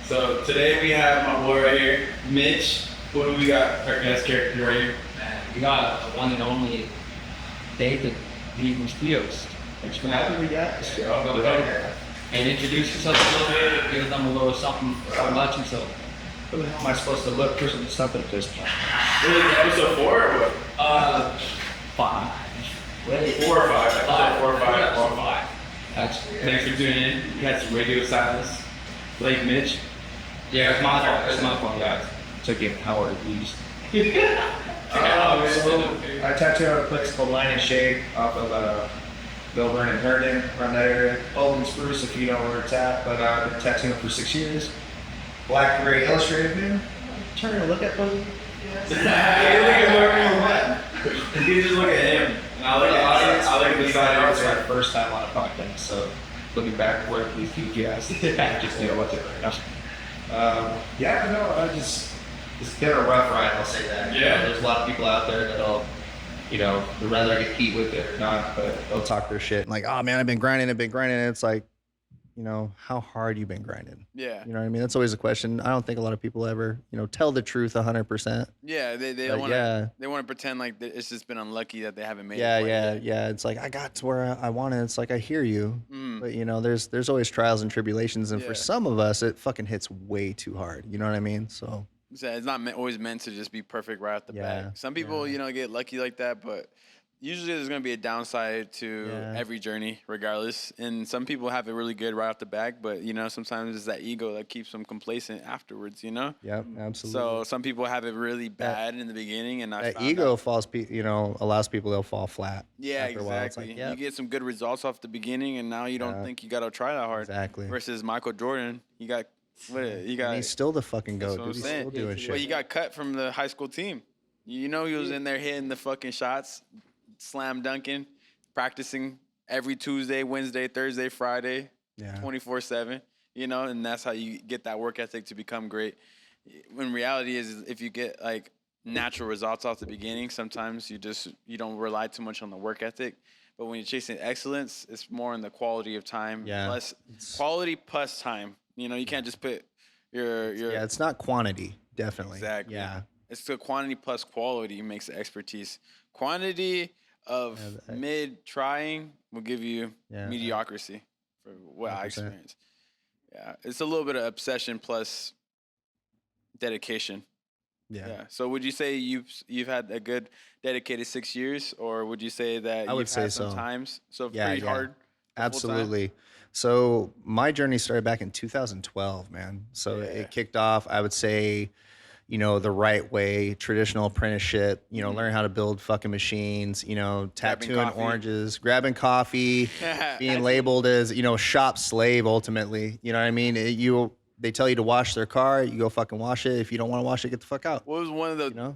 So today we have my boy right here, Mitch. What do we got? Our guest character right here. We got the one and only DaisyDukeDave. Thanks for having me, guys. Go ahead and introduce yourself a little bit. Give them a little something about yourself. Who the hell am I supposed to look for something at this point? Really, episode 4 or what? 5. Wait, 4 or 5? Episode 4 or 5? Yeah, 4 or 5. Thanks for tuning in. You had some radio silence. Blake, Mitch. Yeah, it's my fault. It's my fault, guys. Took you an hour at least. So I tattooed on a place called Line and Shade off of Milburn and Herndon, around that area. Old and Spruce, if you know where it's at. But I've been tattooing for 6 years. Black and gray illustrated man. Turn to look at them. You look at whoever you want. You just look at him. And I look at the side. It's my first time on a podcast, so looking back, where please keep you guys. Just know what's it right now. Yeah, no, it's been a rough ride, I'll say that. Yeah. You know, there's a lot of people out there that'll, they'd rather get heat with it or not, but they'll talk their shit. Like, oh man, I've been grinding. It's like, how hard you been grinding? Yeah. You know what I mean? That's always a question. I don't think a lot of people ever, tell the truth 100%. Yeah, they want to pretend like it's just been unlucky that they haven't made it. Yeah. It's like I got to where I wanted. It's like I hear you, but there's always trials and tribulations, and for some of us, it fucking hits way too hard. You know what I mean? So it's not always meant to just be perfect right off the bat. Some people, get lucky like that, but usually there's going to be a downside to every journey regardless. And some people have it really good right off the bat, but, sometimes it's that ego that keeps them complacent afterwards, Yep, absolutely. So some people have it really bad in the beginning. And that ego allows people to fall flat. Yeah, exactly. Like, you get some good results off the beginning, and now you don't think you got to try that hard. Exactly. Versus Michael Jordan, and he's still the fucking GOAT. Dude, he's still doing shit. But he got cut from the high school team. He was in there hitting the fucking shots, slam dunking, practicing every Tuesday, Wednesday, Thursday, Friday, 24/7. And that's how you get that work ethic to become great. When reality is, if you get like natural results off the beginning, sometimes you don't rely too much on the work ethic. But when you're chasing excellence, it's more in the quality of time. Plus quality plus time. You can't just put your it's not quantity, definitely. Exactly. Yeah. It's the quantity plus quality makes the expertise. Quantity of mid-trying will give you mediocrity for what 100%. I experienced. Yeah. It's a little bit of obsession plus dedication. Yeah. So would you say you've had a good dedicated 6 years, or would you say that you've had some times? So pretty hard. Absolutely. So my journey started back in 2012, man. So it kicked off, I would say, the right way, traditional apprenticeship, learn how to build fucking machines, tattooing oranges, grabbing coffee, being labeled as, shop slave ultimately. You know what I mean? They tell you to wash their car, you go fucking wash it. If you don't want to wash it, get the fuck out. What was one of the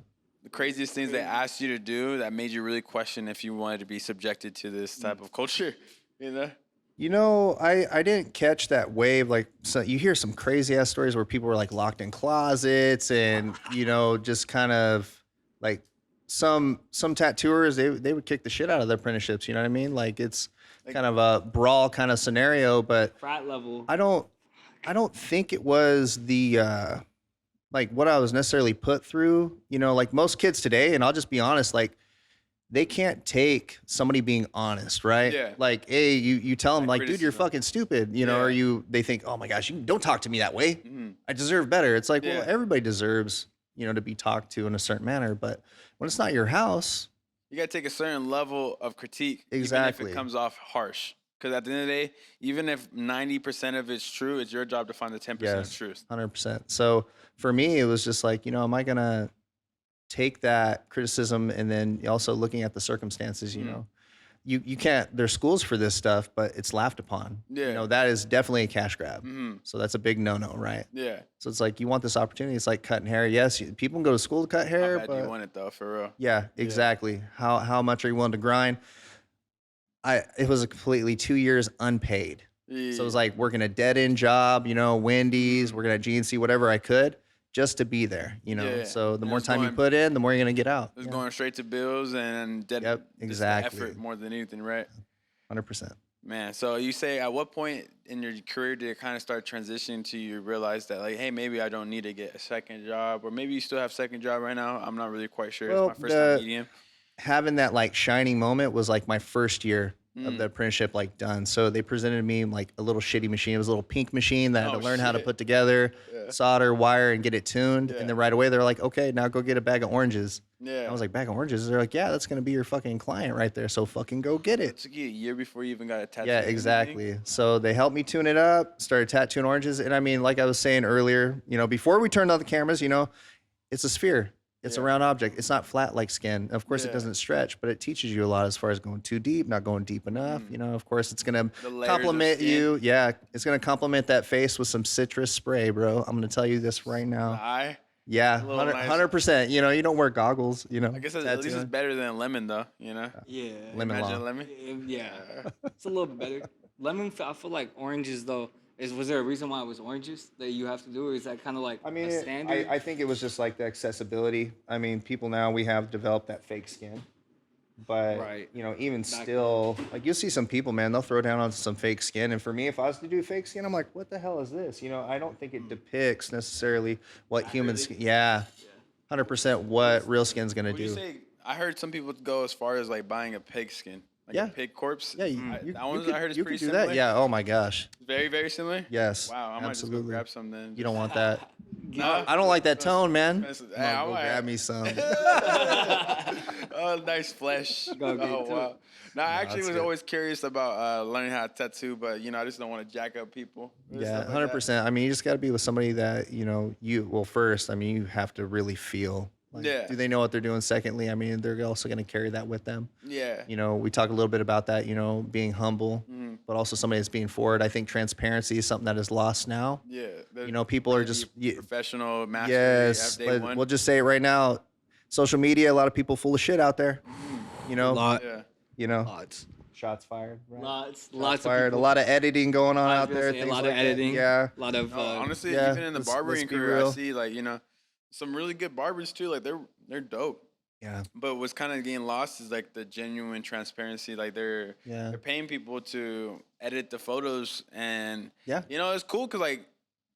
craziest things they asked you to do that made you really question if you wanted to be subjected to this type of culture? I didn't catch that wave. Like, so you hear some crazy ass stories where people were like locked in closets and, just kind of like some tattooers, they would kick the shit out of their apprenticeships. You know what I mean? Like it's kind of a brawl kind of scenario, but frat level. I don't think it was the, like what I was necessarily put through, like most kids today. And I'll just be honest, like, they can't take somebody being honest, right? Yeah. Like, hey, you tell them like, dude, you're fucking stupid, or they think, oh my gosh, you don't talk to me that way. Mm-hmm. I deserve better. It's like, well, everybody deserves, to be talked to in a certain manner, but when it's not your house, you got to take a certain level of critique, exactly, even if it comes off harsh. Because at the end of the day, even if 90% of it's true, it's your job to find the 10% of truth. 100%. So for me, it was just like, am I gonna take that criticism, and then also looking at the circumstances, you can't, there's schools for this stuff, but it's laughed upon. Yeah. That is definitely a cash grab. Mm-hmm. So that's a big no-no, right? Yeah. So it's like, you want this opportunity. It's like cutting hair. Yes, people can go to school to cut hair. How bad do you want it though, for real? Yeah, exactly. Yeah. How much are you willing to grind? It was a completely 2 years unpaid. Yeah. So it was like working a dead-end job, Wendy's, working at GNC, whatever I could, just to be there, So the more time you put in, the more you're going to get out. It's going straight to bills and exactly. effort more than anything, right? 100%. Man, so you say at what point in your career did it kind of start transitioning to you realize that like, hey, maybe I don't need to get a second job, or maybe you still have second job right now? I'm not really quite sure. Well, It's my first time meeting him. having that like shining moment was like my first year of Mm. the apprenticeship like done. So they presented me like a little shitty machine. It was a little pink machine that I had Oh, to learn how to shit. put together, Yeah. solder, wire, and get it tuned. Yeah. And then right away they're like, okay, now go get a bag of oranges. Yeah. I was like, bag of oranges? They're like, yeah, that's gonna be your fucking client right there. So fucking go get It it. took you a year before you even got a tattoo. Yeah, and everything? exactly. So they helped me tune it up, started tattooing oranges. And I mean, like I was saying earlier, before we turned on the cameras, it's a sphere. It's a Yeah. round object. It's not flat like skin. Of course, it Yeah. doesn't stretch, but it teaches you a lot as far as going too deep, not going deep enough. Of course, it's going The to layers of compliment skin. you. Yeah, it's going to compliment that face with some citrus spray, bro. I'm going to tell you this right The now. eye. Yeah, a little 100%. You don't wear goggles, I guess at least it's tattooing. better than lemon, though. Yeah. Lemon Imagine law. lemon. Yeah. It's a little better. Lemon, I feel like oranges though. Was there a reason why it was oranges that you have to do, or is that kind of like I mean, a standard? I think it was just like the accessibility. I mean, people now, we have developed that fake skin. But, Right. even Back still, like you'll see some people, man, they'll throw down on some fake skin. And for me, if I was to do fake skin, I'm like, what the hell is this? I don't think it depicts necessarily what human skin, 100% what real skin's going to Would you do. say? I heard some people go as far as like buying a pig skin, like Yeah. a pig corpse. Yeah, that one I heard is you pretty could do similar. that. Yeah, oh my gosh. Very, very similar. Yes, Wow, I might just go absolutely. grab some then. You don't want that. No, I don't like that tone, man. expensive. I'm Hey, gonna I go might- grab me some. Oh, nice flesh. Go get Oh two. wow. No, I actually that's was good. always curious about learning how to tattoo, but I just don't want to jack up people. and Yeah, stuff like that. 100%. I mean, you just got to be with somebody that, first, I mean, you have to really feel. Like, Yeah. do they know what they're doing? Secondly, I mean, they're also going to carry that with them. Yeah. We talk a little bit about that, being humble, Mm-hmm. but also somebody that's being forward. I think transparency is something that is lost now. Yeah. People are just, professional mastery. yes, Day but one. we'll just say it right now. Social media, a lot of people full of shit out there. Lot. Yeah. Lots. Shots fired. Right? Lots Fired. of people. A lot of editing going on I was out gonna there. say, a things lot like of that. editing. Yeah. A lot of No, honestly, yeah, even in the let's barbering be career, I real. see like some really good barbers too. Like they're dope. Yeah. But what's kind of getting lost is like the genuine transparency. Like they're paying people to edit the photos, and Yeah. it's cool because like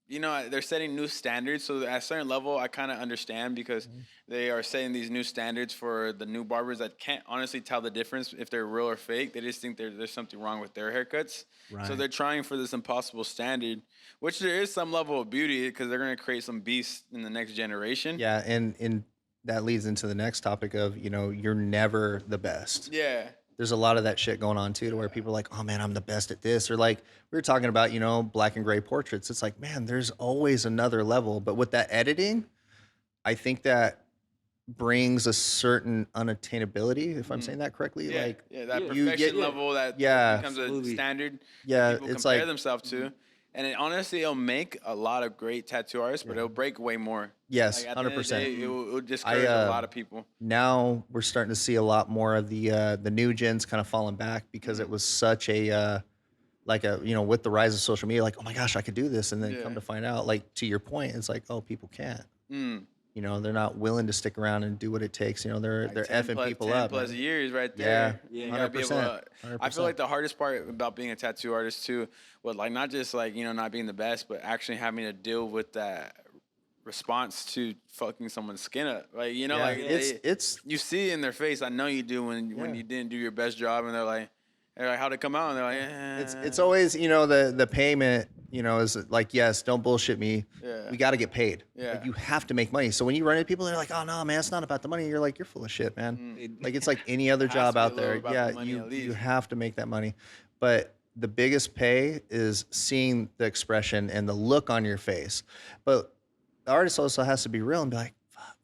they're setting new standards. So at a certain level, I kind of understand because they are setting these new standards for the new barbers that can't honestly tell the difference if they're real or fake. They just think there's something wrong with their haircuts. So Right. they're trying for this impossible standard, which there is some level of beauty because they're going to create some beasts in the next generation. Yeah, and that leads into the next topic of, you're never the best. Yeah. There's a lot of that shit going on too, to where people are like, oh man, I'm the best at this. Or like we were talking about, black and gray portraits. It's like, man, there's always another level. But with that editing, I think that brings a certain unattainability, if I'm saying that correctly. Yeah, Like, that you perfection get- level that Yeah. becomes a Absolutely. standard. Yeah, that people it's compare like- themselves to, and honestly, it'll make a lot of great tattoo artists, but it'll break way more. yes, Like, at the end of the 100%. day, it'll discourage a lot of people. Now we're starting to see a lot more of the new gens kind of falling back because it was such a with the rise of social media, like, oh my gosh, I could do this, and then Yeah. come to find out, like, to your point, it's like, oh, people can't. Mm. They're not willing to stick around and do what it takes. They're Like 10 effing plus- people 10 up. plus man. years right Yeah, there. Yeah. You gotta be able 100%. to- I feel like the hardest part about being a tattoo artist too was like not just like not being the best, but actually having to deal with that response to fucking someone's skin up. Like Yeah, like it's you see it in their face. I know you do when Yeah. you didn't do your best job, and they're like, how'd it come out? And they're like, it's always the payment is like, yes, don't bullshit me. Yeah. We got to get paid. Yeah. Like, you have to make money. So when you run into people, they're like, oh no, man, it's not about the money. You're like, you're full of shit, man. Like, it's like any other Has to job be a out little there. about Yeah, the money you at least. you have to make that money. But the biggest pay is seeing the expression and the look on your face. But the artist also has to be real and be like, fuck,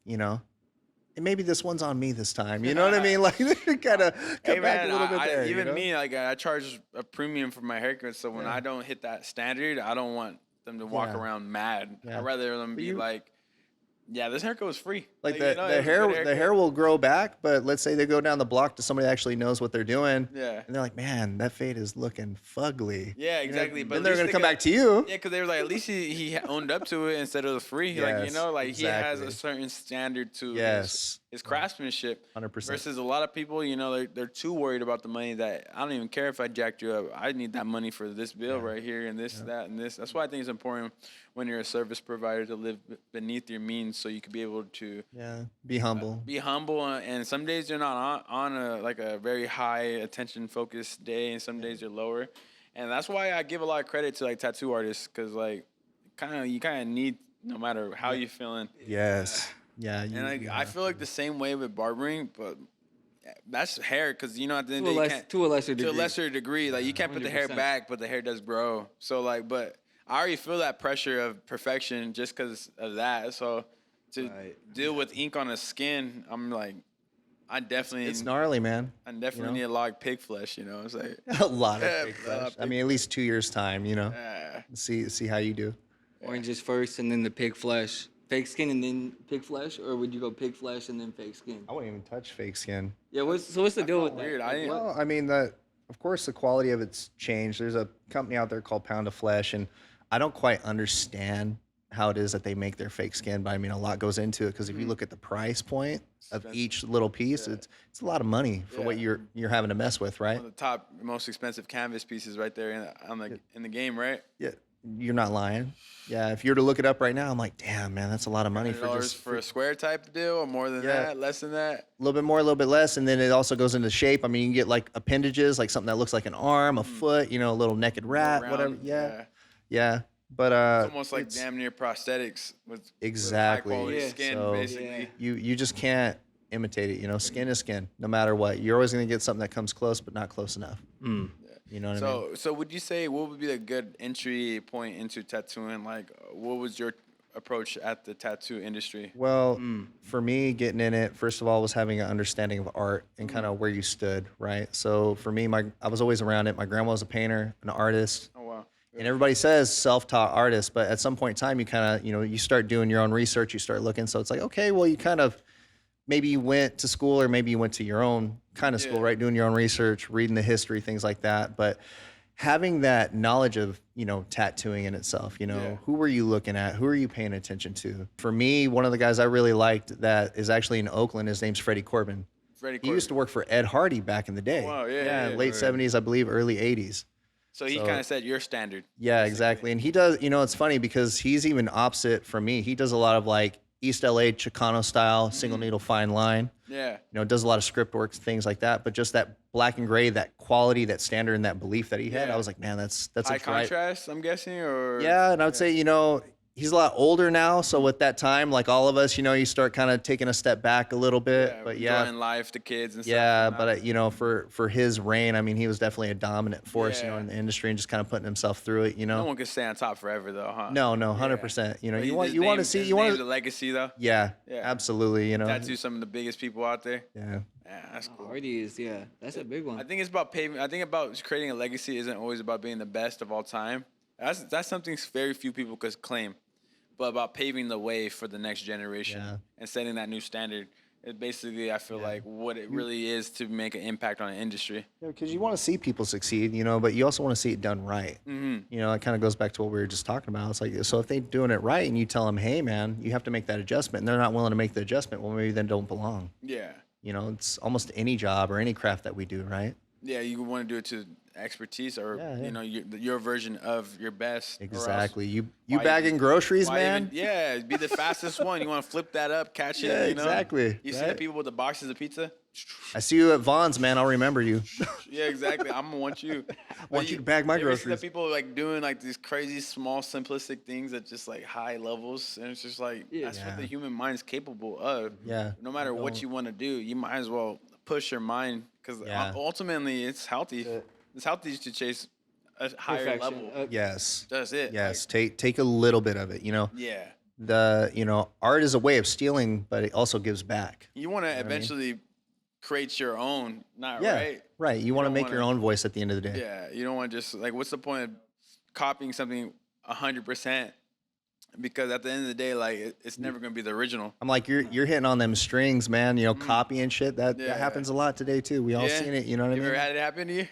and maybe this one's on me this time. You know what I mean? Like, kind of Hey come back man, a little bit there. even me, like I charge a premium for my haircut. So when I don't hit that standard, I don't want them to walk Yeah. around mad. Yeah. I'd rather them But be you- like, Yeah, this haircut was free. Like you know, it was a good the haircut. hair will grow back, but let's say they go down the block to somebody that actually knows what they're doing. Yeah. And they're like, man, that fade is looking fugly. Yeah, exactly. You know, But then at they're least gonna they come got- back to you. Yeah, because they were like, at least he owned up to it instead of the free. Like, you Yes, know, like he has exactly. a certain standard to Yes. his craftsmanship. 100%. Versus a lot of people, you know, they're too worried about the money that I don't even care if I jacked you up. I need that money for this bill right here and this, that, and this. That's why I think it's important when you're a service provider to live beneath your means so you can be able to Yeah. Be humble. be humble. And some days you're not on a very high attention focused day, and some days you're lower. And that's why I give a lot of credit to like tattoo artists, because like you kind of need, no matter how you're feeling. Yes. Yeah. And like, I feel like the same way with barbering, but that's hair, because you know at the end of the day you can't, To a lesser degree. to a lesser degree, like you can't put the hair 100%. back, but the hair does grow. So like, but I already feel that pressure of perfection just because of that. So to deal with ink on the skin, I'm like, I definitely It's gnarly, man. I definitely you know? need a lot of pig flesh. You know, it's like A lot of Yeah, fake a flesh. lot of I mean, at least 2 years time, you know. yeah. See how you do. Oranges first and then the pig flesh. Fake skin and then pig flesh, or would you go pig flesh and then fake skin? I wouldn't even touch fake skin. Yeah, what's the deal with that? weird. I Like, didn't- what- Well, I mean, of course, the quality of it's changed. There's a company out there called Pound of Flesh, and I don't quite understand how it is that they make their fake skin, but I mean, a lot goes into it because if you look at the price point of each little piece, it's a lot of money for what Yeah. you're having to mess with, right? One of the top, most expensive canvas pieces right there in the game, right? Yeah, you're not lying. Yeah, if you were to look it up right now, I'm like, damn, man, that's a lot of money for $100 just for a square type deal, or more than Yeah. that, less than that. a little bit more, a little bit less, and then it also goes into shape. I mean, you can get like appendages, like something that looks like an arm, a foot, you know, a little naked rat, Round, whatever. Yeah. But It's almost like it's- damn near prosthetics with Exactly. high quality Yeah. skin, So- basically. you just can't imitate it. You know, skin is skin, no matter what. You're always gonna get something that comes close, but not close enough. You know what I mean? So would you say what would be a good entry point into tattooing? Like, what was your approach at the tattoo industry? Well, for me, getting in it, first of all, was having an understanding of art and kind Mm-hmm. of where you stood, right? So for me, I was always around it. My grandma was a painter, an artist. Oh wow. And everybody says self-taught artist, but at some point in time, you kind of, you start doing your own research, you start looking. So it's like, okay, well, you kind of, maybe you went to school or maybe you went to your own kind of school, Yeah. right? Doing your own research, reading the history, things like that. But having that knowledge of, tattooing in itself, Yeah. who were you looking at? Who are you paying attention to? For me, one of the guys I really liked that is actually in Oakland, his name's Freddie Corbin. Freddie He used to work for Ed Hardy back in the day. Wow, yeah, yeah, late 70s, I believe, early 80s. So he kind of set your standard. Yeah, exactly. And he does, it's funny because he's even opposite from me. He does a lot of like East LA Chicano style, single needle fine line. Yeah. Does a lot of script work, things like that. But just that black and gray, that quality, that standard, and that belief that he had, Yeah. I was like, man, that's High a bright. contrast, I'm guessing, or Yeah, and I would say, he's a lot older now. So with that time, like all of us, you start kind of taking a step back a little bit. But yeah, enjoying life, the kids and stuff. yeah, and but for his reign, I mean, he was definitely a dominant force, Yeah. in the industry and just kind of putting himself through it, no one can stay on top forever, though, huh? No, 100%. But You want his to name- see his you want name's to a legacy, though. yeah, Yeah. absolutely. Tattoo some of the biggest people out there. Yeah, Yeah, that's cool. Hardy is, yeah, that's a big one. I think it's about paving. I think about creating a legacy isn't always about being the best of all time. That's something very few people could claim, but about paving the way for the next generation Yeah. and setting that new standard. It basically, I feel like what it really is to make an impact on an industry. because you want to see people succeed, but you also want to see it done right. Mm-hmm. It kind of goes back to what we were just talking about. It's like, so if they're doing it right and you tell them, hey, man, you have to make that adjustment, and they're not willing to make the adjustment, well, maybe they don't belong. Yeah, It's almost any job or any craft that we do, right? yeah. You want to do it to expertise or Yeah. your version of your best. or else Exactly. You why bagging even- groceries, why man? even- yeah, be the fastest one. You want to flip that up, catch it. Yeah, You know? exactly, You see the right? people with the boxes of pizza? I see you at Vaughn's, man. I'll remember you. Yeah, exactly. I'm gonna want you. Want you to bag my you ever see groceries. the people like doing like these crazy, small, simplistic things at just like high levels, and it's just like that's what the human mind is capable of. Yeah. No matter what you want to do, you might as well push your mind because Yeah. ultimately it's healthy. It's healthy to chase a higher Perfection. level. Yes. That's it. Yes. Take a little bit of it. Yeah. Art is a way of stealing, but it also gives back. You want to eventually create your own, not Yeah. right? Right. You want to don't make your wanna- own voice at the end of the day. Yeah, you don't want to just like, what's the point of copying something 100% Because at the end of the day, like it's never gonna be the original. I'm like, you're hitting on them strings, man. You know, copying shit. That happens a lot today too. We all seen it. You know what I mean? You ever had it happen to you?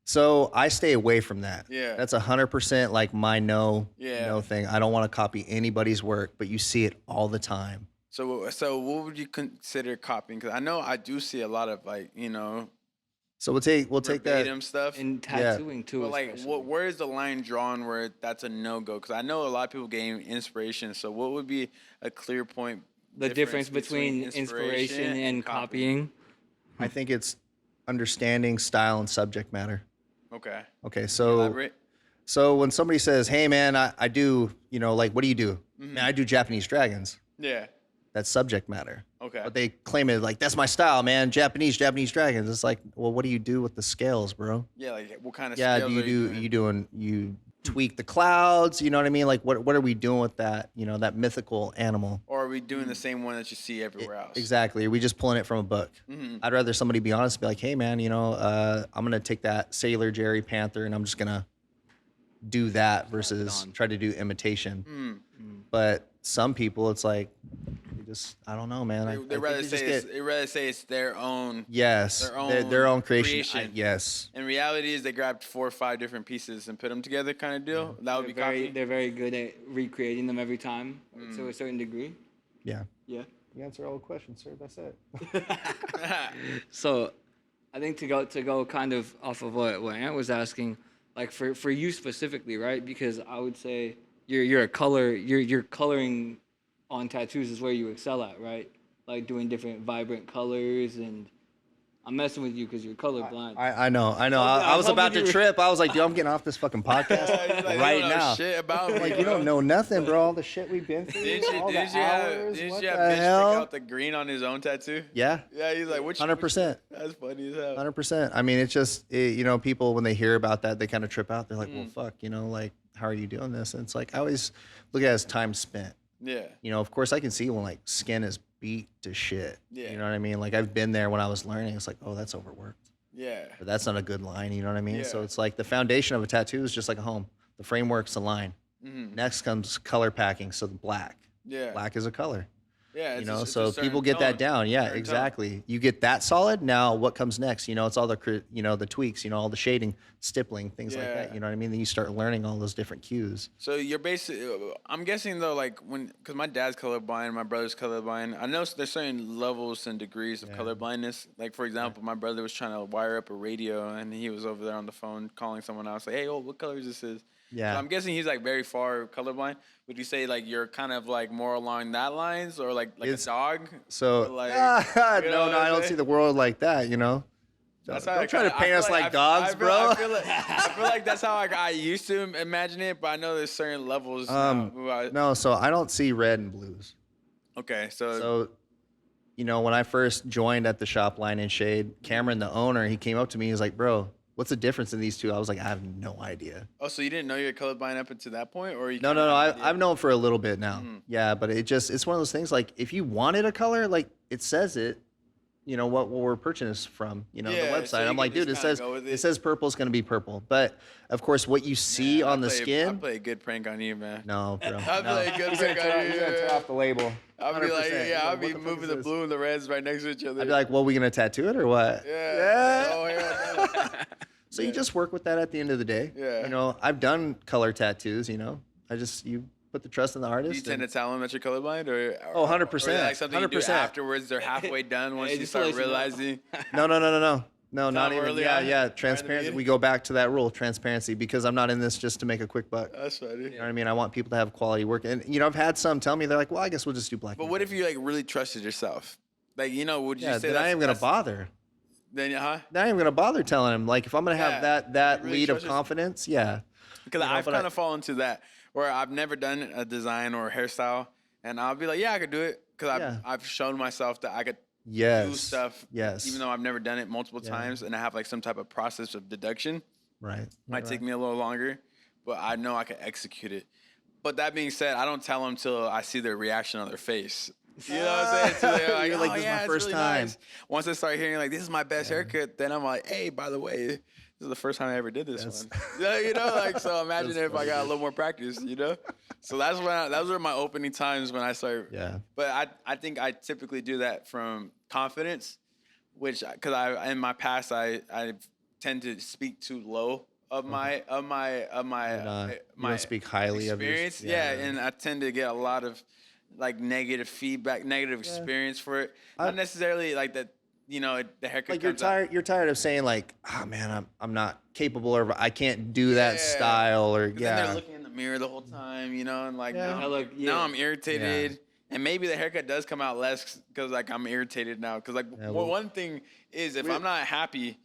So I stay away from that. Yeah. That's 100% like my no thing. I don't want to copy anybody's work, but you see it all the time. So what would you consider copying? Because I know I do see a lot of like, you know. So we'll take that stuff and tattooing too. But like, where is the line drawn where that's a no go? Because I know a lot of people gain inspiration. So what would be a clear point? The difference between inspiration and copying. I think it's understanding style and subject matter. Okay. Okay. So when somebody says, "Hey man, I do," you know, like, what do you do? Man, I do Japanese dragons. Yeah. That's subject matter. Okay. But they claim it like, that's my style, man. Japanese dragons. It's like, well, what do you do with the scales, bro? Yeah, like what kind of scales scales you tweak the clouds, you know what I mean? Like what are we doing with that, you know, that mythical animal? Or are we doing the same one that you see everywhere else? Exactly. Are we just pulling it from a book? I'd rather somebody be honest and be like, hey man, you know, I'm gonna take that Sailor Jerry Panther and I'm just gonna do that versus try to do imitation. But some people, it's like, I don't know, man. They rather say it's their own. Yes, their own creation. Yes. And reality is they grabbed 4 or 5 different pieces and put them together, kind of deal. That would be copy. They're very good at recreating them every time to a certain degree. Yeah. Yeah. You answer all the questions, sir. That's it. So, I think to go kind of off of what Ant was asking, like for you specifically, right? Because I would say you're coloring on tattoos is where you excel at, right? Like doing different vibrant colors, and I'm messing with you because you're colorblind. I know. I was about to trip. I was like, dude, I'm getting off this fucking podcast right now. Shit about me, like, you don't know nothing, bro. All the shit we've been through. Did you have Mitch pick out the green on his own tattoo? Yeah. Yeah, he's like, 100%. That's funny as hell. 100%. I mean, it's just, you know, people, when they hear about that, they kind of trip out. They're like, well, fuck, you know, like, how are you doing this? And it's like, I always look at it as time spent. Yeah. You know, of course, I can see when, like, skin is beat to shit. Yeah. You know what I mean? Like, I've been there when I was learning. It's like, oh, that's overworked. Yeah. But that's not a good line. You know what I mean? Yeah. So it's like the foundation of a tattoo is just like a home. The framework's a line. Next comes color packing. So the black. Yeah. Black is a color. Yeah. You know, so people get that down. Yeah, exactly. You get that solid. Now what comes next? You know, it's all the, you know, the tweaks, you know, all the shading, stippling, things like that. You know what I mean? Then you start learning all those different cues. So you're basically, I'm guessing though, like because my dad's colorblind, my brother's colorblind. I know there's certain levels and degrees of colorblindness. Like for example, my brother was trying to wire up a radio and he was over there on the phone calling someone else like, hey, what color is this? Yeah. So I'm guessing he's like very far colorblind. Would you say like you're kind of like more along that lines or like a dog? So like, no, I don't see the world like that, you know. That's don't try to paint us like dogs, bro. I feel like that's how I used to imagine it, but I know there's certain levels. No, so I don't see red and blues. Okay, so you know, when I first joined at the shop Line and Shade, Cameron, the owner, he came up to me. He was like, "Bro, what's the difference in these two?" I was like, "I have no idea." Oh, so you didn't know you're colorblind up until that point, or you? No. I've known for a little bit now. Yeah, but it's one of those things. Like, if you wanted a color, like it says it. You know what we're purchasing from, you know, the website. So I'm like, dude, it says purple is gonna be purple. But of course, what you see on the skin. I play a good prank on you, man. No, bro. I play a good prank on you. He's gonna tear off the label. I'll be like, I'll be moving the blue and the reds right next to each other. I'd be like, well, we gonna tattoo it or what? Yeah. Oh, yeah. So you just work with that at the end of the day. Yeah. You know, I've done color tattoos. You know, you put the trust in the artist. Do you tend to tell them that you're colorblind, or 100%, or like something 100%. you do afterwards? They're halfway done once you start realizing. No, not even. Yeah, transparency. We go back to that rule, transparency, because I'm not in this just to make a quick buck. That's funny. You know what I mean? I want people to have quality work, and you know, I've had some tell me they're like, well, I guess we'll just do black. But what if you like really trusted yourself? Like, you know, would you say that I am gonna bother? Then, Then I am gonna bother telling him. Like, if I'm gonna have that really lead of confidence, Because I've kind of fallen to that where I've never done a design or a hairstyle, and I'll be like, yeah, I could do it because I've shown myself that I could do stuff. Yes. Even though I've never done it multiple times, and I have like some type of process of deduction. Right. Might take me a little longer, but I know I can execute it. But that being said, I don't tell them till I see their reaction on their face. You know what I'm saying? So they're like, You're like, this is my first really time. Nice. Once I start hearing like, this is my best haircut, then I'm like, hey, by the way, this is the first time I ever did this one. Yeah, you know, like, so imagine if I got a little more practice, you know? So those were my opening times when I started. Yeah. But I think I typically do that from confidence, which, because in my past, I tend to speak too low of my You don't speak highly of your experience. Yeah, and I tend to get a lot of like negative feedback, negative experience for it. Not necessarily like that, you know, the haircut like comes out. you're tired of saying like, oh man, I'm not capable, or I can't do that style, or Then they're looking in the mirror the whole time, you know, and like now I'm irritated. And maybe the haircut does come out less because like I'm irritated now. Because like one thing is if I'm not happy,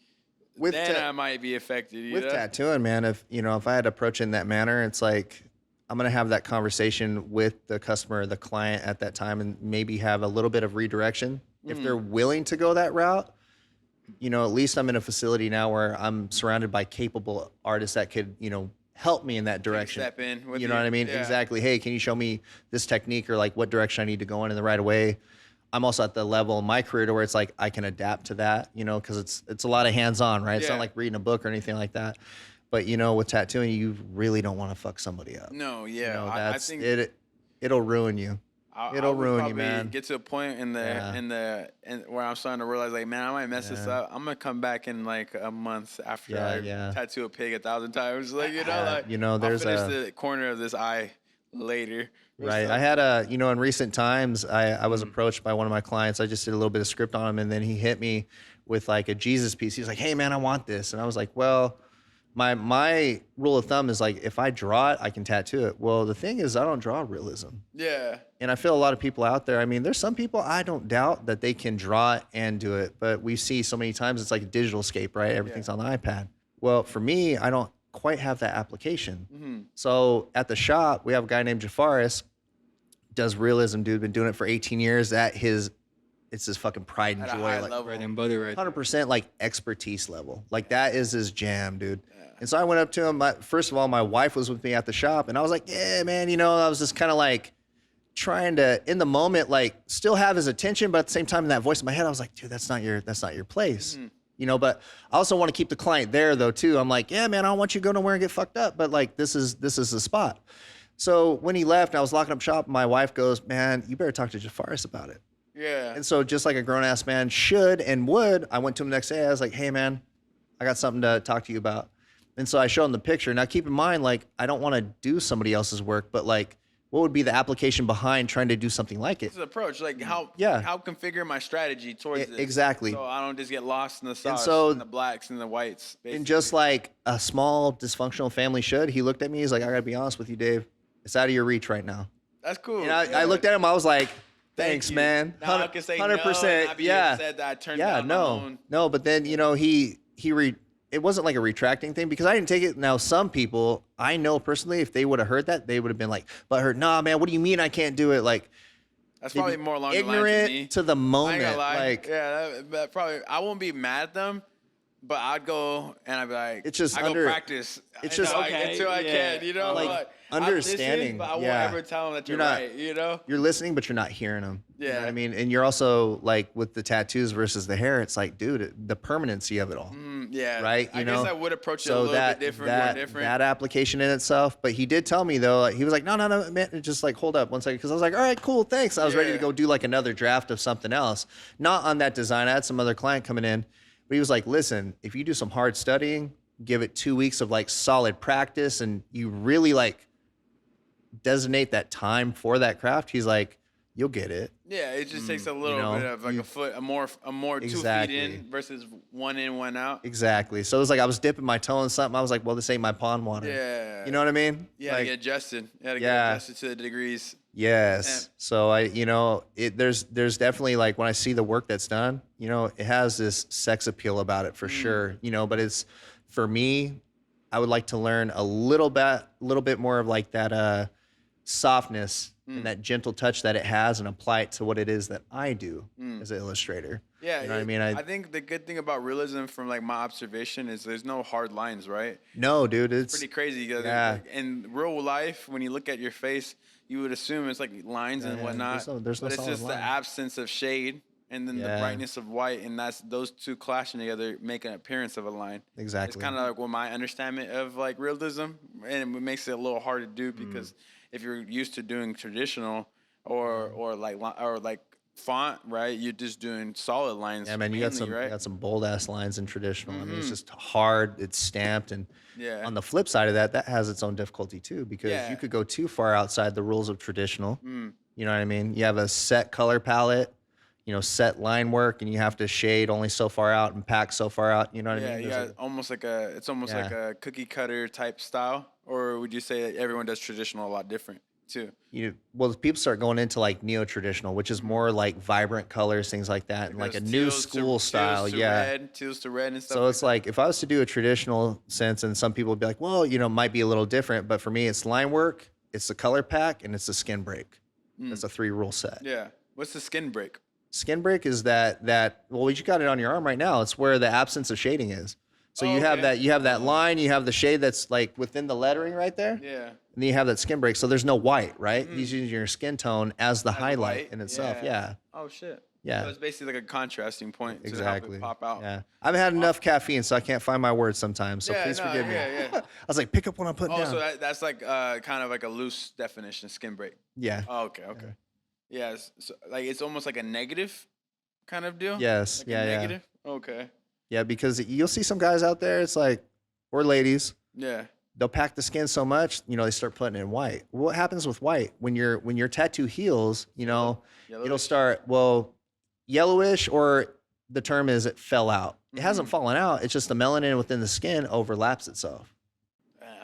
then I might be affected. You know? Tattooing, man, if I had to approach it in that manner, it's like I'm gonna have that conversation with the customer, the client at that time, and maybe have a little bit of redirection. If they're willing to go that route, you know, at least I'm in a facility now where I'm surrounded by capable artists that could, you know, help me in that direction. Step in with you know what I mean? Yeah. Exactly. Hey, can you show me this technique, or like what direction I need to go in the right way? I'm also at the level in my career to where it's like I can adapt to that, you know, because it's a lot of hands-on, right? It's not like reading a book or anything like that. But you know, with tattooing, you really don't want to fuck somebody up. No, yeah. You know, I think it'll ruin you. It'll ruin you, man. Get to a point in where I'm starting to realize, like, man, I might mess this up. I'm gonna come back in like a month after I tattoo a pig 1,000 times. Like, you know, like, you know, there's I'll finish the corner of this eye later. Right. I had you know, in recent times, I was approached by one of my clients. I just did a little bit of script on him, and then he hit me with like a Jesus piece. He's like, hey man, I want this. And I was like, well, my rule of thumb is like, if I draw it, I can tattoo it. Well, the thing is, I don't draw realism. Yeah. And I feel a lot of people out there, I mean, there's some people I don't doubt that they can draw it and do it, but we see so many times it's like a digital scape, right? Everything's on the iPad. Well, for me, I don't quite have that application. So at the shop, we have a guy named Jafaris, does realism, dude, been doing it for 18 years it's his fucking pride and joy. Like, bread and butter, right? 100% like expertise level. Like that is his jam, dude. And so I went up to him. First of all, my wife was with me at the shop, and I was like, yeah, man, you know, I was just kind of like trying to, in the moment, like still have his attention, but at the same time, in that voice in my head, I was like, dude, that's not your place. You know, but I also want to keep the client there though, too. I'm like, yeah, man, I don't want you to go nowhere and get fucked up, but like, this is the spot. So when he left and I was locking up shop, my wife goes, man, you better talk to Jafaris about it. Yeah. And so just like a grown-ass man should and would, I went to him the next day. I was like, hey, man, I got something to talk to you about. And so I showed him the picture. Now, keep in mind, like, I don't want to do somebody else's work, but like, what would be the application behind trying to do something like it? This approach, like how configure my strategy towards this. Exactly. So I don't just get lost in the sauce, so, and the blacks and the whites. Basically. And just like a small dysfunctional family should, he looked at me. He's like, I got to be honest with you, Dave. It's out of your reach right now. That's cool. And I looked at him. I was like, thanks, man. Now I can say 100%. No, yeah. That I turned down my own. No, but then, you know, it wasn't like a retracting thing because I didn't take it. Now, some people I know personally, if they would have heard that, they would have been like, but nah, man, what do you mean I can't do it? Like, that's probably more along the lines of ignorant me. to the moment. I ain't gonna lie. Like, yeah, that probably, I won't be mad at them, but I'd go and I'd be like, it's just go practice. It's just until I can, you know, like understanding. But I won't ever tell them that you're right, you know? You're listening, but you're not hearing them. Yeah. You know what I mean? And you're also like with the tattoos versus the hair, it's like, dude, the permanency of it all. Yeah. Right? I guess I would approach it a little bit different, more different. That application in itself. But he did tell me, though, he was like, no, man, just like, hold up one second. Because I was like, all right, cool, thanks. I was ready to go do like another draft of something else. Not on that design. I had some other client coming in. But he was like, listen, if you do some hard studying, give it 2 weeks of like solid practice, and you really like designate that time for that craft, he's like, you'll get it. Yeah, it just takes a little bit of like a more 2 feet in versus 1 in, 1 out. Exactly. So it was like I was dipping my toe in something. I was like, well, this ain't my pond water. Yeah. You know what I mean? Yeah, like, to get adjusted. You gotta get adjusted to the degrees. Yes. So there's definitely like when I see the work that's done, you know, it has this sex appeal about it for sure, you know, but it's, for me, I would like to learn a little bit more of like that softness and that gentle touch that it has and apply it to what it is that I do as an illustrator. Yeah. You know what I mean? I think the good thing about realism from like my observation is there's no hard lines, right? No, dude, it's pretty crazy. Like, in real life, when you look at your face, you would assume it's like lines and whatnot. There's no but it's solid just line. the absence of shade and then the brightness of white, and that's those two clashing together make an appearance of a line. Exactly. It's kind of like what my understanding of like realism, and it makes it a little hard to do because if you're used to doing traditional or like font, right? You're just doing solid lines. Yeah, man, you mainly, got some bold ass lines in traditional. I mean, it's just hard. It's stamped, and Yeah. on the flip side of that, that has its own difficulty too, because you could go too far outside the rules of traditional. You know what I mean? You have a set color palette, you know, set line work, and you have to shade only so far out and pack so far out. You know what I mean? Yeah, almost like it's almost like a cookie cutter type style, or would you say that everyone does traditional a lot different too? Well, people start going into like neo-traditional, which is more like vibrant colors, things like that, and like a new school style. Teals to red and stuff. So it's like if I was to do a traditional sense, and some people would be like, well, you know, might be a little different, but for me, it's line work, it's the color pack, and it's the skin break. That's a 3-rule set. Yeah. What's the skin break? Skin break is that well, you got it on your arm right now. It's where the absence of shading is. So you have that line, you have the shade that's like within the lettering right there. Yeah. And then you have that skin break. So there's no white, right? He's using your skin tone as the highlight in itself. Yeah. Oh shit. Yeah. So it's basically like a contrasting point to Exactly. help it pop out. Yeah. I've had enough caffeine, so I can't find my words sometimes. So please forgive me. I was like, pick up what I'm putting down. So that's like kind of like a loose definition, skin break. Yeah. Oh, okay. Yeah. So like it's almost like a negative kind of deal. Yes. Like a negative. Okay. Yeah, because you'll see some guys out there, it's like, or ladies. Yeah. They'll pack the skin so much, you know, they start putting it in white. What happens with white? When your tattoo heals, you know, it'll start, yellowish, or the term is it fell out. It hasn't fallen out. It's just the melanin within the skin overlaps itself.